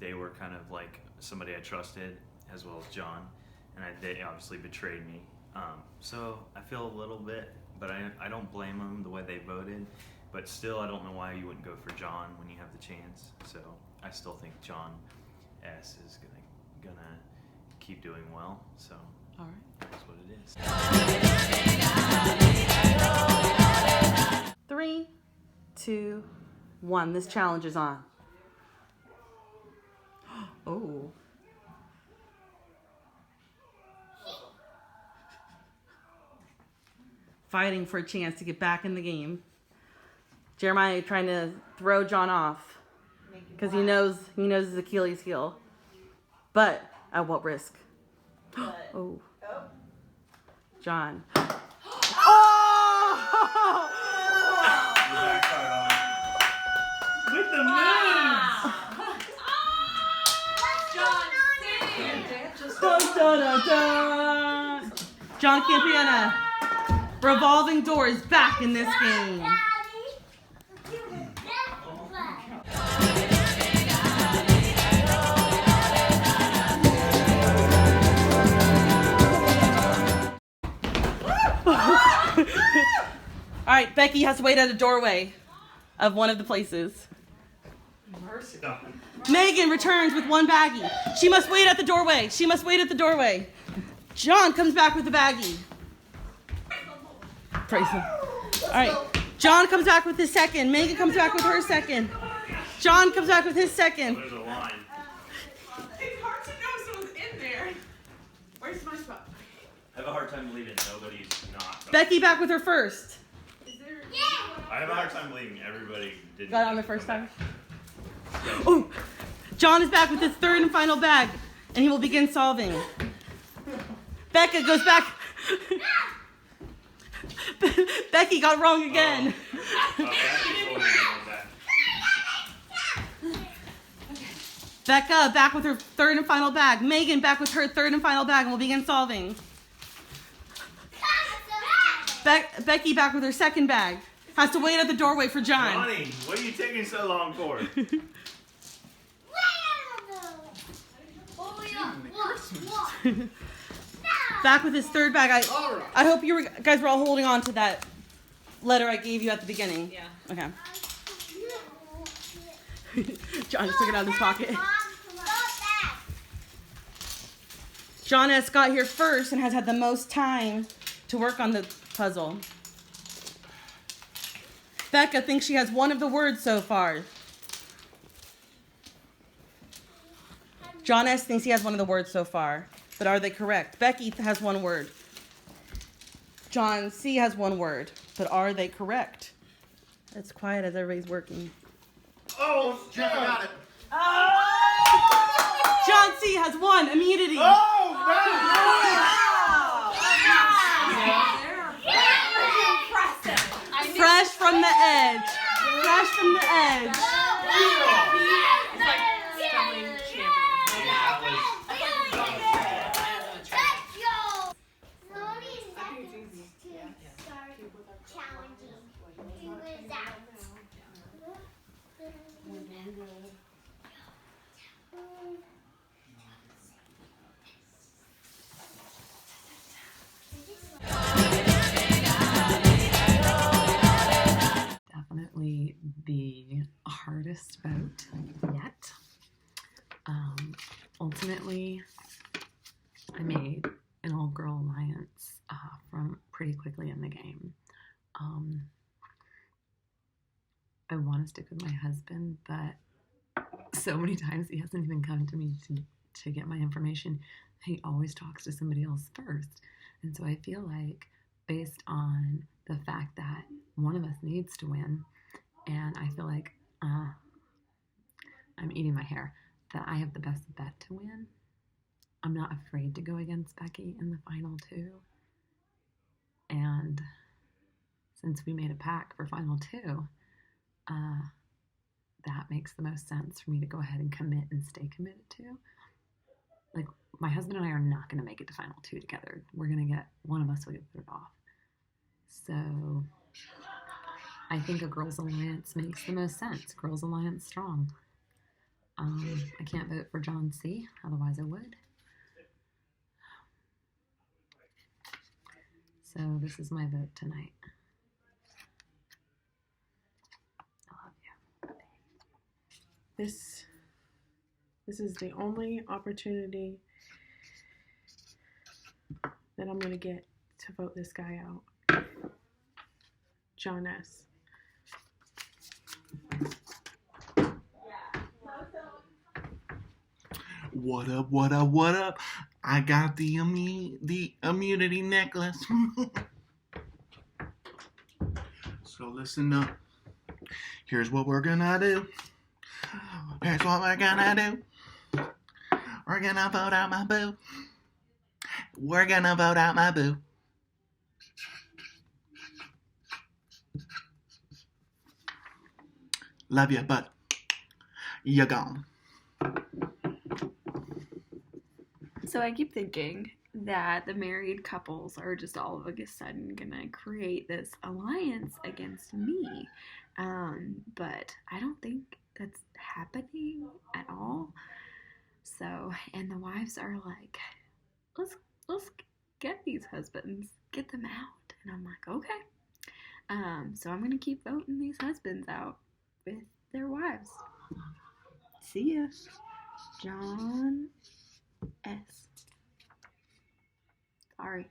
they were kind of like somebody I trusted, as well as John, and they obviously betrayed me. So I feel a little bit, but I don't blame them the way they voted. But still, I don't know why you wouldn't go for John when you have the chance. So I still think John S is gonna keep doing well. So all right, that's what it is. 3, 2, 1. This challenge is on. Oh. Fighting for a chance to get back in the game. Jeremiah trying to throw John off because he knows his Achilles heel, but at what risk? Oh, John. With the Dun, dun, dun, dun. John Campiana. Revolving doors back in this game. right, Becky has to wait at a doorway of one of the places. Megan returns with one baggie. She must wait at the doorway. She must wait at the doorway. John comes back with the baggie. Praise him. All right. John comes back with his second. Megan comes back with her second. John comes back with his second. There's a line. It's hard to know someone's in there. Where's my spot? I have a hard time believing nobody's not. Becky back with her first. I have a hard time believing everybody didn't. Got it on the first time. Oh, John is back with his third and final bag, and he will begin solving. Becca goes back. Becky got wrong again. Becca back with her third and final bag. Megan back with her third and final bag, and will begin solving. Becky back with her second bag. Has to wait at the doorway for John. Johnny, what are you taking so long for? Back with his third bag. I hope you guys were all holding on to that letter I gave you at the beginning. Yeah. Okay. John just took it out of his pocket. John has got here first and has had the most time to work on the puzzle. Becca thinks she has one of the words so far. John S. thinks he has one of the words so far, but are they correct? Becky has one word. John C. has one word, but are they correct? It's quiet as everybody's working. Oh, Jeff, I got it. John C. has one. Immunity. Oh, Fresh from the edge. Fresh from the edge. Definitely the hardest boat yet. Ultimately, I made an all-girl alliance from pretty quickly in the game. I want to stick with my husband, but so many times he hasn't even come to me to get my information. He always talks to somebody else first. And so I feel like, based on the fact that one of us needs to win, and I feel like I'm eating my hair, that I have the best bet to win. I'm not afraid to go against Becky in the final two. And since we made a pact for final two, that makes the most sense for me to go ahead and commit and stay committed to. Like, my husband and I are not going to make it to final two together. We're going to get, one of us will get put off. So I think a girls' alliance makes the most sense. Girls' alliance strong. I can't vote for John C., otherwise I would. So this is my vote tonight. I love you. This is the only opportunity that I'm going to get to vote this guy out. John S. What up, what up, what up? I got the immunity necklace. So listen up. Here's what we're gonna do. Here's what we're gonna do. We're gonna vote out my boo. We're gonna vote out my boo. Love you, but you're gone. So I keep thinking that the married couples are just all of a sudden gonna create this alliance against me. But I don't think that's happening at all. So, and the wives are like, let's get these husbands, get them out. And I'm like, okay. So I'm gonna keep voting these husbands out with their wives. See ya. John S. Sorry.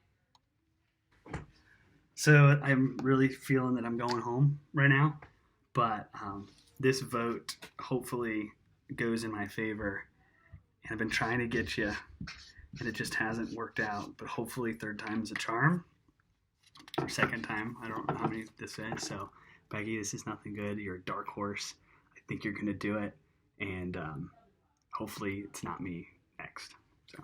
So I'm really feeling that I'm going home right now, but this vote hopefully goes in my favor. And I've been trying to get you, and it just hasn't worked out. But hopefully, third time's a charm, or second time. I don't know how many this is. So, Becky, this is nothing good. You're a dark horse. I think you're gonna do it, and hopefully, it's not me next. So.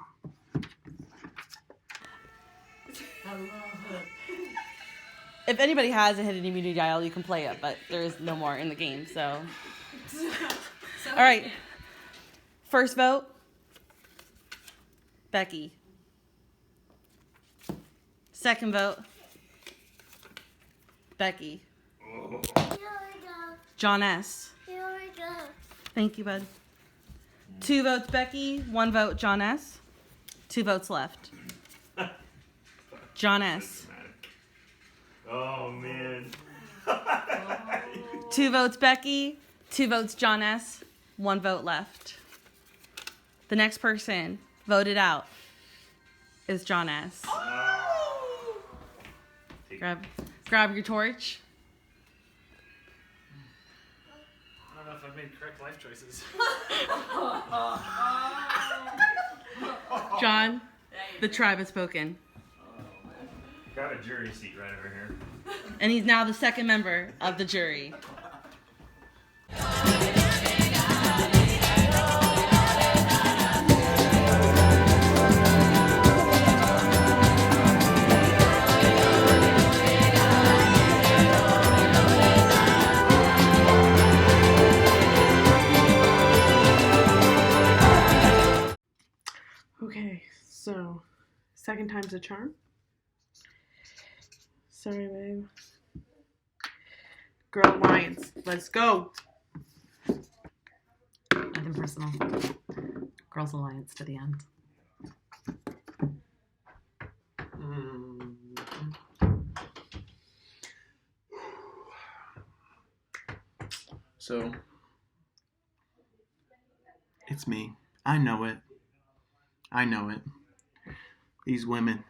If anybody has a hidden immunity dial, you can play it, but there is no more in the game, so. All right. First vote, Becky. Second vote, Becky. Here we go. John S. Here we go. Thank you, bud. 2 votes, Becky. 1 vote, John S. 2 votes left. John S. Oh, man. 2 votes, Becky. 2 votes, John S. 1 vote left. The next person voted out is John S. Grab your torch. I don't know if I've made correct life choices. John, the tribe has spoken. Got a jury seat right over here. And he's now the second member of the jury. Okay, so second time's a charm. Sorry, babe. Girl Alliance, let's go. Nothing personal. Girls Alliance to the end. So, it's me. I know it. I know it. These women,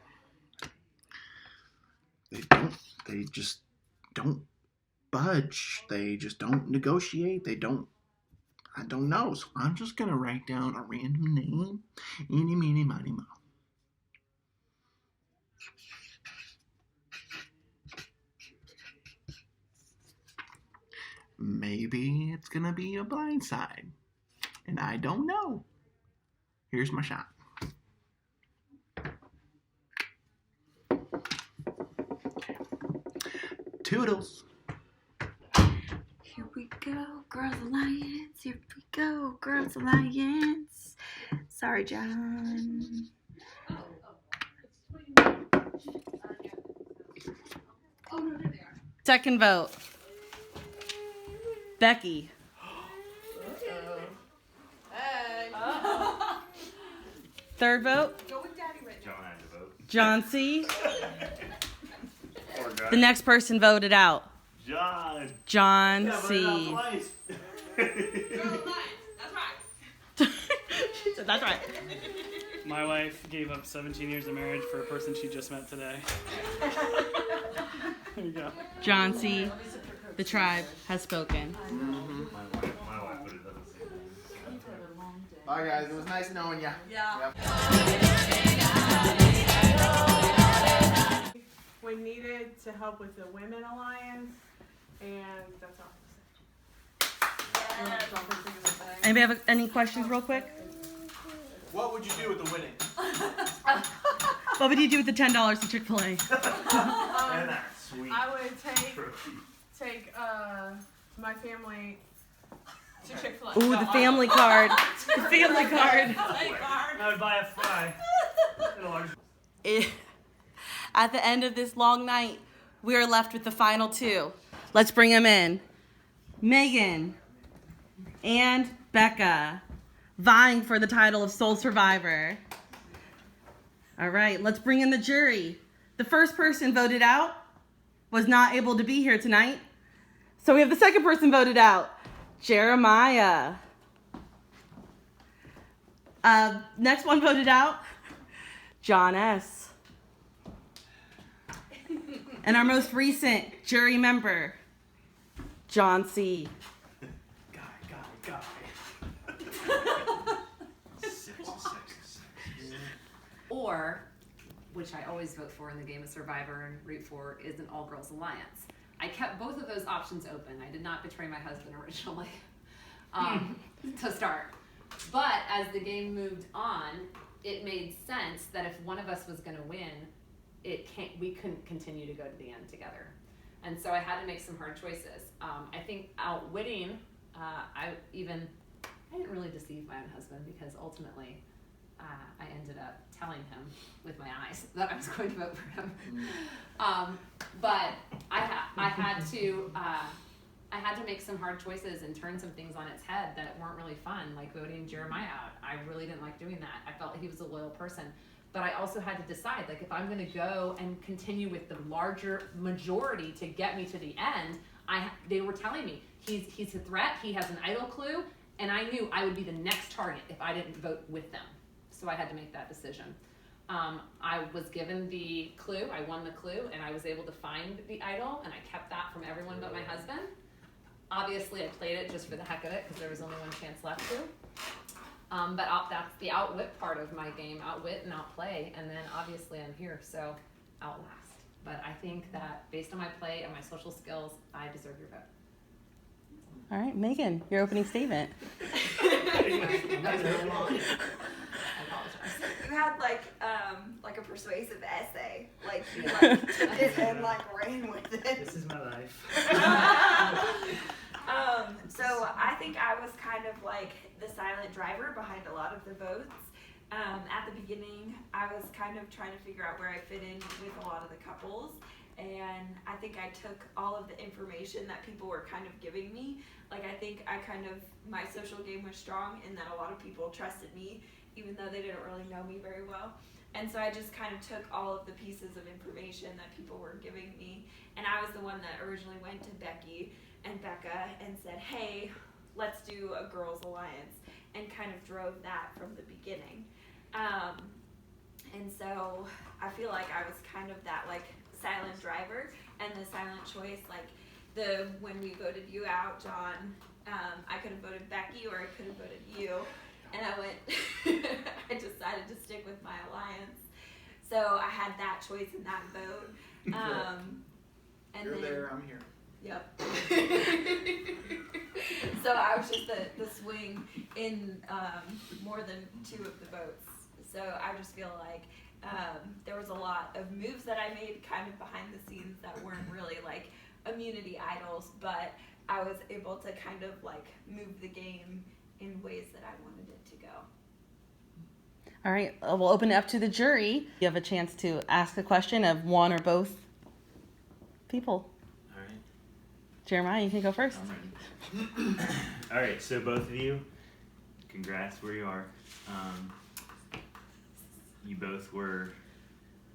they just don't budge. They just don't negotiate. I don't know. So I'm just going to write down a random name. Eeny, meeny, miny, mo. Maybe it's going to be a blindside. And I don't know. Here's my shot. Toodles. Here we go, Girls Alliance. Here we go, Girls Alliance. Sorry, John. Second vote, Becky. Third vote, John C. The next person voted out, John C. She said, that's right. My wife gave up 17 years of marriage for a person she just met today. There you go. John C. The tribe has spoken. Bye, guys. It was nice knowing you. Yeah. We needed to help with the Women Alliance, and that's all. Anybody have any questions real quick? What would you do with the winning? What would you do with the $10 to Chick-fil-A? Sweet. I would take my family to Chick-fil-A. Ooh, the family card. The family card. I would buy a fry. At the end of this long night, we are left with the final 2. Let's bring them in. Megan and Becca, vying for the title of Sole Survivor. All right, let's bring in the jury. The first person voted out was not able to be here tonight. So we have the second person voted out, Jeremiah. Next one voted out, John S. And our most recent jury member, John C. Guy. Or, which I always vote for in the game of Survivor and root for, is an all-girls alliance. I kept both of those options open. I did not betray my husband originally to start. But as the game moved on, it made sense that if one of us was going to win, we couldn't continue to go to the end together. And so I had to make some hard choices. I think outwitting, I didn't really deceive my own husband, because ultimately I ended up telling him with my eyes that I was going to vote for him. But I had to make some hard choices and turn some things on its head that weren't really fun, like voting Jeremiah out. I really didn't like doing that. I felt like he was a loyal person. But I also had to decide, like, if I'm going to go and continue with the larger majority to get me to the end, they were telling me he's a threat, he has an idol clue, and I knew I would be the next target if I didn't vote with them. So I had to make that decision. I was given the clue, I won the clue, and I was able to find the idol, and I kept that from everyone but my husband. Obviously, I played it just for the heck of it, because there was only one chance left to. But that's the outwit part of my game, outwit and outplay, and then obviously I'm here, so outlast. But I think that based on my play and my social skills, I deserve your vote. All right, Megan, your opening statement. That was really long. I apologize. You had like a persuasive essay, like you took it and ran with it. This is my life. So I think I was kind of like the silent driver behind a lot of the votes. At the beginning, I was kind of trying to figure out where I fit in with a lot of the couples, and I think I took all of the information that people were kind of giving me. I think my social game was strong in that a lot of people trusted me, even though they didn't really know me very well. And so I just kind of took all of the pieces of information that people were giving me, and I was the one that originally went to Becky and Becca and said, hey, let's do a girls alliance, and kind of drove that from the beginning. And so I feel like I was kind of that silent driver and the silent choice. When we voted you out, John, I could have voted Becky or I could have voted you, and I decided to stick with my alliance. So I had that choice in that vote. You're there, I'm here. Yep. So I was just the swing in more than two of the votes. So I just feel like there was a lot of moves that I made kind of behind the scenes that weren't really immunity idols, but I was able to kind of move the game in ways that I wanted it to go. All right, we'll open it up to the jury. You have a chance to ask a question of one or both people. All right. Jeremiah, you can go first. All right, so both of you, congrats where you are. You both were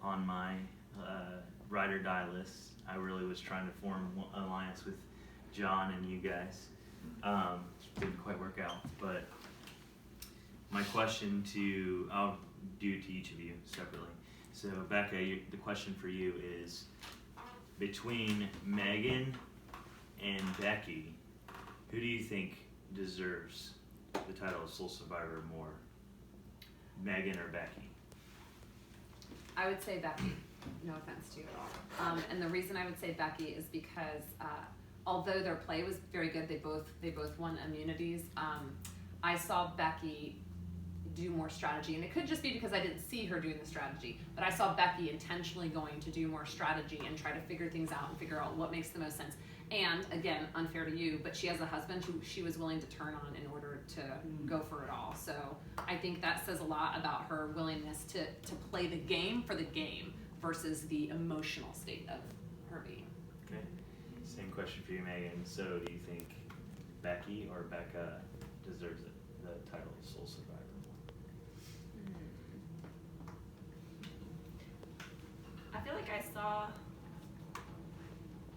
on my ride or die list. I really was trying to form an alliance with John and you guys. Didn't quite work out, but my question I'll do to each of you separately. So Becca, the question for you is, between Megan and Becky, who do you think deserves the title of Soul Survivor more? Megan or Becky? I would say Becky. No offense to you at all. And the reason I would say Becky is because although their play was very good, they both won immunities. I saw Becky do more strategy, and it could just be because I didn't see her doing the strategy, but I saw Becky intentionally going to do more strategy and try to figure things out and figure out what makes the most sense. And again, unfair to you, but she has a husband who she was willing to turn on in order to go for it all. So I think that says a lot about her willingness to play the game for the game versus the emotional state of her being. Okay. Same question for you, Megan. So do you think Becky or Becca deserves the title of Soul Survivor more? I feel like I saw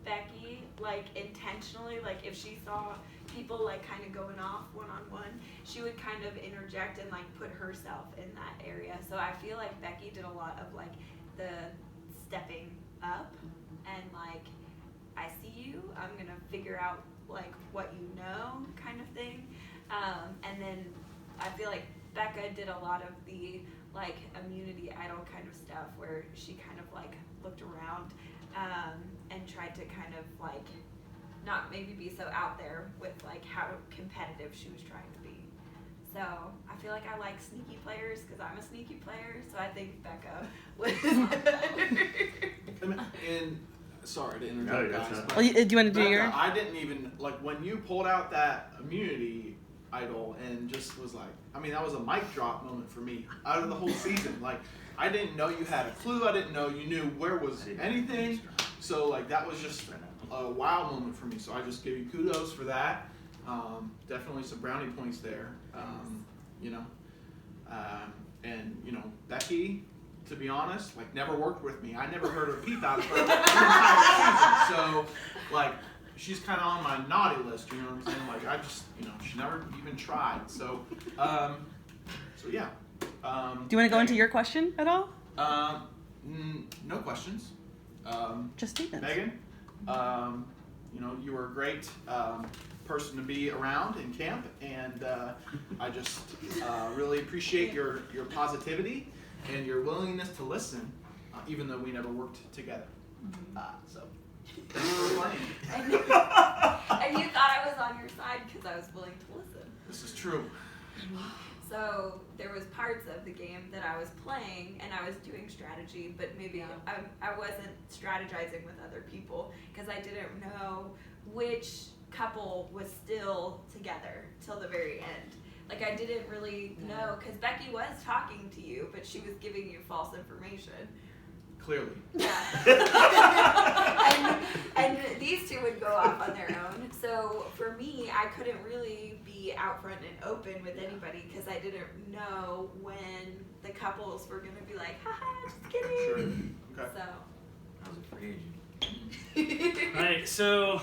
Becky, like intentionally, like if she saw people like kind of going off one-on-one, she would kind of interject and like put herself in that area. So I feel like Becky did a lot of like the stepping up and like, I see you, I'm gonna figure out like what you know kind of thing. And then I feel like Becca did a lot of the like immunity idol kind of stuff where she kind of like looked around and tried to kind of like not maybe be so out there with like how competitive she was trying to be. So I feel like I like sneaky players because I'm a sneaky player, so I think Becca was And sorry to interrupt, No, guys. that's but Well, do you want to do Becca, your? I didn't even like when you pulled out that immunity idol and just was like, I mean, that was a mic drop moment for me out of the whole season. Like, I didn't know you had a clue. I didn't know you knew where was anything. So like that was just a wow moment for me. So I just give you kudos for that. Definitely some brownie points there. You know, and you know, Becky, to be honest, like never worked with me. I never heard her peep out of her the entire season. So like she's kind of on my naughty list. You know what I'm saying? Like I just, you know, she never even tried. So so yeah. Do you want to go into your question at all? No questions. Just statements. Megan, you know, you were a great person to be around in camp, and I just really appreciate your positivity and your willingness to listen, even though we never worked together. So, thanks for playing. and you thought I was on your side because I was willing to listen. This is true. So there was parts of the game that I was playing and I was doing strategy, but maybe I wasn't strategizing with other people because I didn't know which couple was still together till the very end. Like I didn't really know because Becky was talking to you, but she was giving you false information. Clearly. Yeah. and these two would go off on their own. So for me, I couldn't really be out front and open with anybody because I didn't know when the couples were going to be like, haha, just kidding. Sure. Okay. So. I was a free agent. All right, so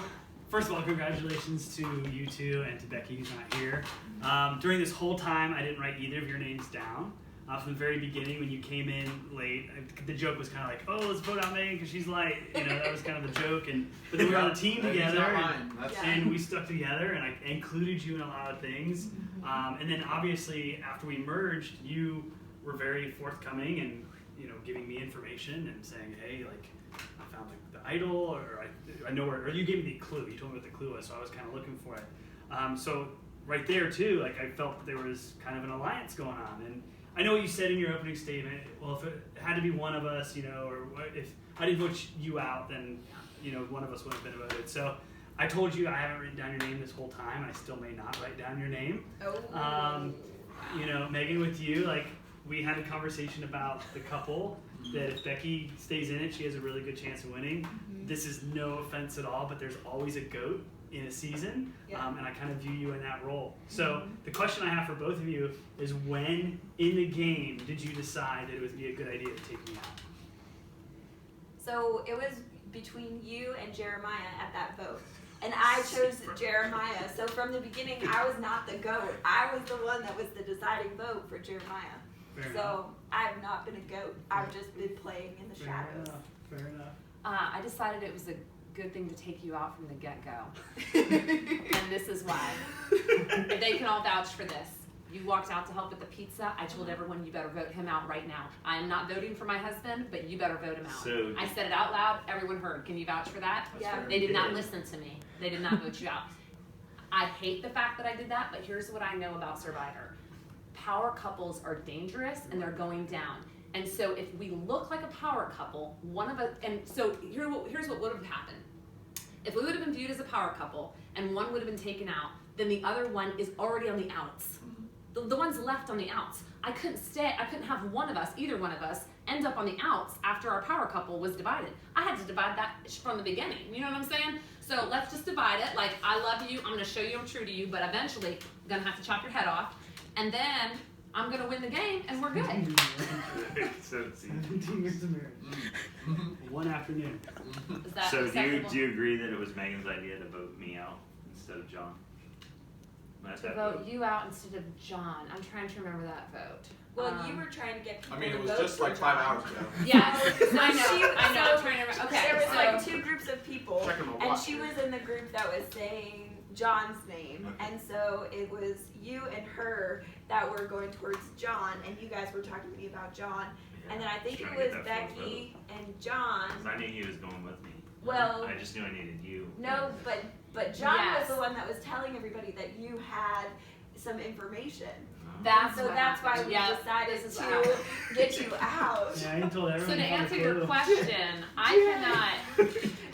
first of all, congratulations to you two and to Becky who's not here. During this whole time, I didn't write either of your names down. From the very beginning, when you came in late, the joke was kind of like, "Oh, let's vote out Megan because she's light." You know, that was kind of the joke. But then we were on a team together, and we stuck together, and I included you in a lot of things. And then obviously, after we merged, you were very forthcoming and giving me information and saying, "Hey, like, I found the idol, or I know where." Or you gave me the clue. You told me what the clue was, so I was kind of looking for it. So right there too, like I felt that there was kind of an alliance going on, and I know what you said in your opening statement. Well, if it had to be one of us, or if I didn't vote you out, then one of us would have been voted. So I told you I haven't written down your name this whole time. I still may not write down your name. Oh. Megan, with you, like we had a conversation about the couple that if Becky stays in it, she has a really good chance of winning. This is no offense at all, but there's always a GOAT in a season, and I kind of view you in that role. So the question I have for both of you is, when in the game did you decide that it would be a good idea to take me out? So it was between you and Jeremiah at that vote. And I chose Jeremiah. So from the beginning, I was not the GOAT. I was the one that was the deciding vote for Jeremiah. So I've not been a GOAT. I've just been playing in the shadows. Fair enough. I decided it was a good thing to take you out from the get-go. And this is why. They can all vouch for this. You walked out to help with the pizza. I told everyone you better vote him out right now. I am not voting for my husband, but you better vote him out. So, I said it out loud. Everyone heard. Can you vouch for that? Yeah. They did not listen to me. They did not vote you out. I hate the fact that I did that, but here's what I know about Survivor. Power couples are dangerous and they're going down. And so if we look like a power couple, one of us, and so here's what would have happened. If we would have been viewed as a power couple and one would have been taken out, then the other one is already on the outs. The one's left on the outs. I couldn't have one of us, either one of us, end up on the outs after our power couple was divided. I had to divide that from the beginning. You know what I'm saying? So let's just divide it. Like, I love you. I'm going to show you I'm true to you, but eventually I'm going to have to chop your head off. And then I'm gonna win the game and we're good. So, see. 17 years of marriage. One afternoon. Is that So acceptable? do you agree that it was Megan's idea to vote me out instead of John? At To that vote you out instead of John. I'm trying to remember that vote. Well, you were trying to get people I mean, to it was vote just for like 5 John. hours ago. Yeah, So I know. she- I'm so trying to remember. Okay, there was so like 2 groups of people, Checking my and watch she here. was in the group that was saying John's name, and so it was you and her that were going towards John, and you guys were talking to me about John, and then I think it Trying to was get that full Becky and John. 'Cause I knew he was going with me. Well, I just knew I needed you. no, but John Yes. was the one that was telling everybody that you had some information. That's So what that's why happened. we Yeah, decided this is to what happened. get you out. Yeah, I told everyone. So to you had a answer your clue. question, I cannot.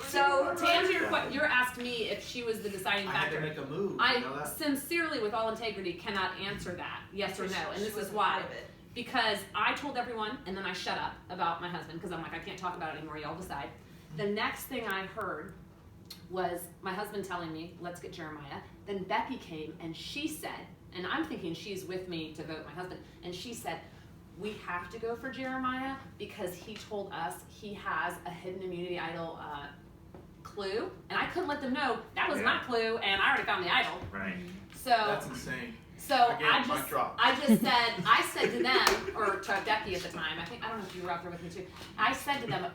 So To answer your question, you're asking me if she was the deciding I had to factor. make a move. I you know that? sincerely, with all integrity, cannot answer that yes or no, and She this is wasn't why. part of it. Because I told everyone, and then I shut up about my husband because I'm like, I can't talk about it anymore. Y'all decide. The next thing I heard was my husband telling me, "Let's get Jeremiah." Then Becky came and she said, and I'm thinking she's with me to vote my husband, and she said, "We have to go for Jeremiah because he told us he has a hidden immunity idol clue," and I couldn't let them know that was my clue, and I already found the idol. Right. So That's insane. so Again, mic drop. I said to them, or to Becky at the time, I don't know if you were out there with me too. I said to them,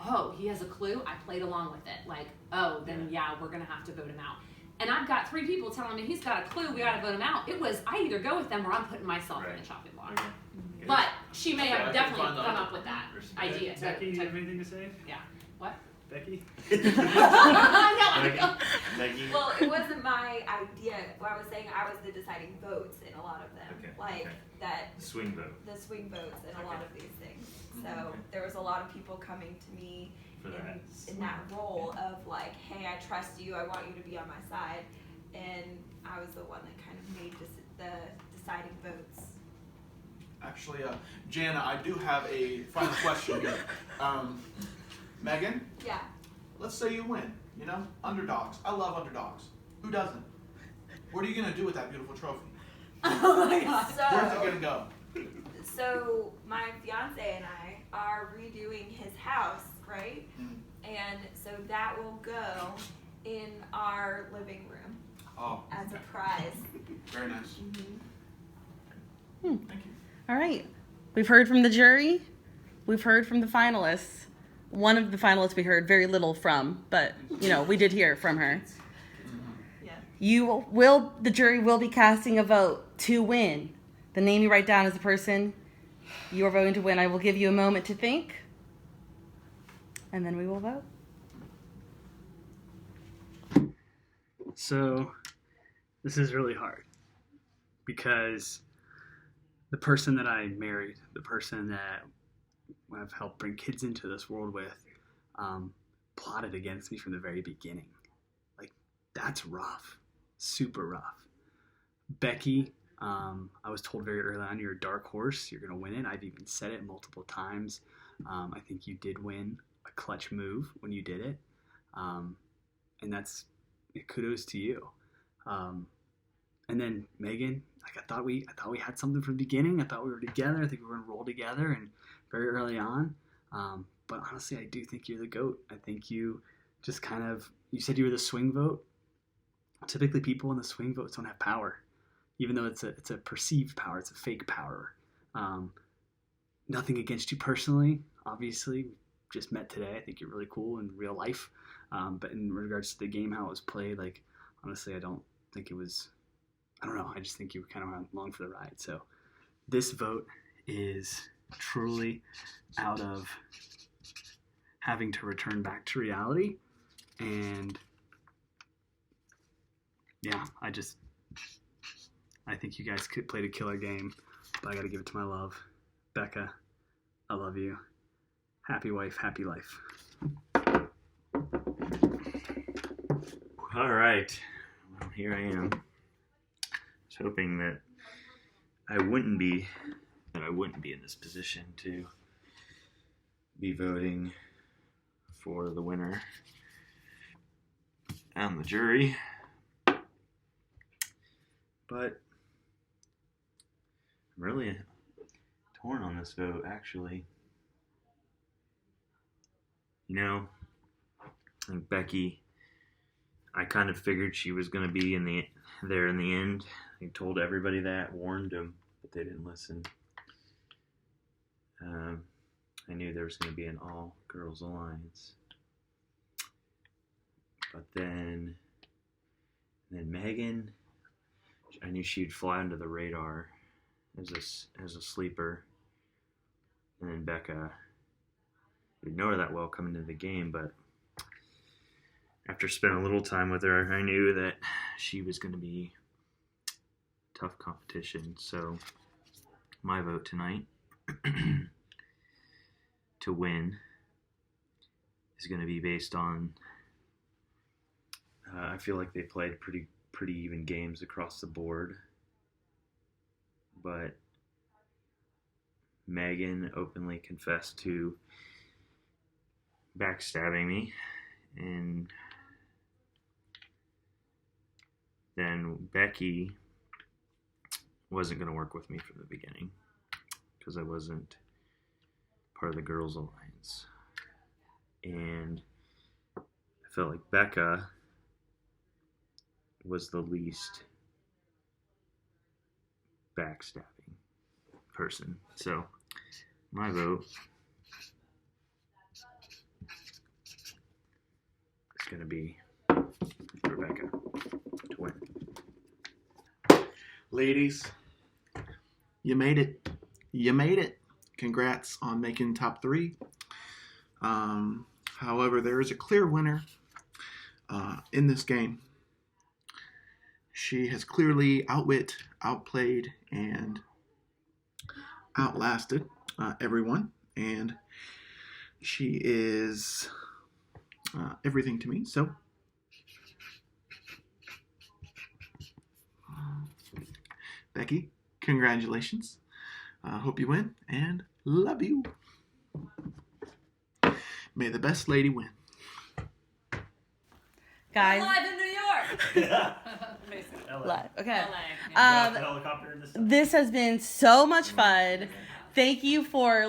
oh, he has a clue. I played along with it, like, oh, then yeah, we're gonna have to vote him out. And I've got 3 people telling me he's got a clue. We gotta vote him out. It was I either go with them or I'm putting myself in the chopping block. Okay. But she may Okay, I have can definitely find the come other up with that Respect. idea. Becky, you have anything to say? Yeah. What? Becky? Becky? Well, it wasn't my idea. Well, I was saying I was the deciding votes in a lot of them. Okay, Like okay. that, The swing vote the swing votes in a lot Okay. of these things. So Okay. there was a lot of people coming to me for that. in that role of like, hey, I trust you. I want you to be on my side. And I was the one that kind of made the deciding votes. Actually, Jana, I do have a final question here. Megan, Yeah. let's say you win. You know, underdogs. I love underdogs. Who doesn't? What are you gonna do with that beautiful trophy? Oh my God. Where's it gonna go? So my fiance and I are redoing his house, right? And so that will go in our living room Oh, as a prize. very nice. Hmm. Thank you. All right. We've heard from the jury. We've heard from the finalists. One of the finalists we heard very little from, but we did hear from her. Yeah. The jury will be casting a vote to win. The name you write down is the person you are voting to win. I will give you a moment to think, and then we will vote. So, this is really hard because the person that I married, the person that I've helped bring kids into this world with, plotted against me from the very beginning. Like, that's rough. Super rough. Becky, I was told very early on, you're a dark horse. You're going to win it. I've even said it multiple times. I think you did win a clutch move when you did it. And that's kudos to you. And then Megan, like I thought we had something from the beginning. I thought we were together. I think we were going to roll together and very early on. But honestly, I do think you're the GOAT. I think you just you said you were the swing vote. Typically people in the swing votes don't have power, even though it's a perceived power. It's a fake power. Nothing against you personally. Obviously, we just met today. I think you're really cool in real life. But in regards to the game, how it was played, like, honestly, I don't think it was, I don't know. I just think you were kind of along for the ride. So this vote is truly out of having to return back to reality. And yeah, I think you guys played a killer game, but I got to give it to my love. Becca, I love you. Happy wife, happy life. All right. Well, here I am. I was hoping that I wouldn't be in this position to be voting for the winner and the jury. But I'm really torn on this vote, actually. You know, I think Becky, I kind of figured she was going to be there in the end. I told everybody that, warned them, but they didn't listen. I knew there was going to be an all-girls alliance. But then Megan, I knew she'd fly under the radar as a sleeper. And then Becca, I didn't know her that well coming into the game, but after spending a little time with her, I knew that she was going to be tough competition. So my vote tonight to win is going to be based on I feel like they played pretty even games across the board, but Megan openly confessed to backstabbing me, and then Becky wasn't going to work with me from the beginning because I wasn't part of the girls' alliance, and I felt like Becca was the least backstabbing person. So my vote is going to be Rebecca to win. Ladies, you made it. You made it. Congrats on making top 3. However, there is a clear winner in this game. She has clearly outwit, outplayed, and outlasted everyone, and she is everything to me. So, Becky, congratulations. Hope you win, and love you. May the best lady win. Guys. Live in New York. Live. Okay. Helicopter in this has been so much fun. Thank you for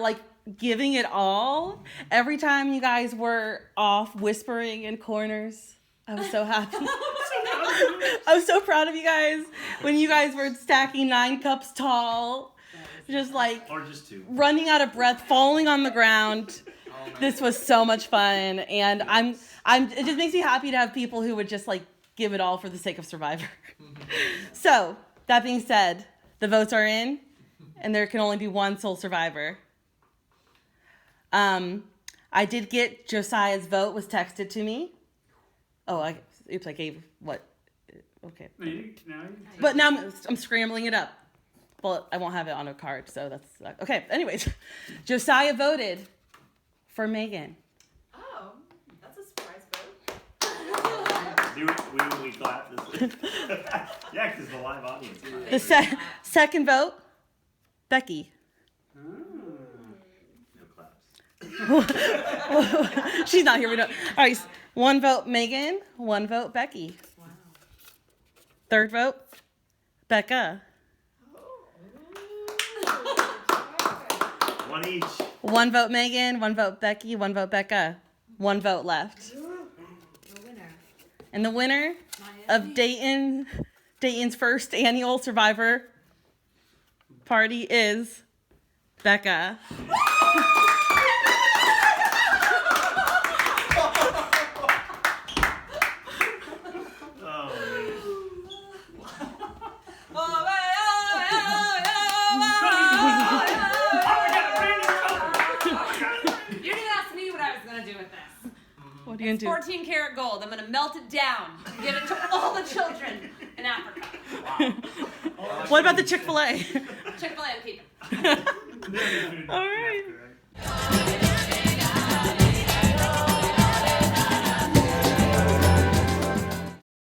giving it all. Every time you guys were off whispering in corners, I was so happy. I was so proud of you guys when you guys were stacking 9 cups tall, just or just 2, running out of breath, falling on the ground. This was so much fun, and it just makes me happy to have people who would just give it all for the sake of Survivor. So, that being said, the votes are in, and there can only be one sole survivor. I did get Josiah's vote was texted to me. Oh, I gave what? Okay. But now I'm scrambling it up. Well, I won't have it on a card, so that's okay. Anyways, Josiah voted for Megan. Oh, that's a surprise vote. we clap this. Yeah, because the live audience. The second vote, Becky. No claps. She's not here. We don't. All right, 1 vote Megan, 1 vote Becky. Wow. Third vote, Becca. 1 each. 1 vote Megan, 1 vote Becky, 1 vote Becca. 1 vote left. The winner. And the winner of Dayton's first annual Survivor party is Becca. What are you It's gonna do? 14 karat gold. I'm gonna melt it down and give it to all the children in Africa. What about the Chick-fil-A? Chick-fil-A, keep it. All right.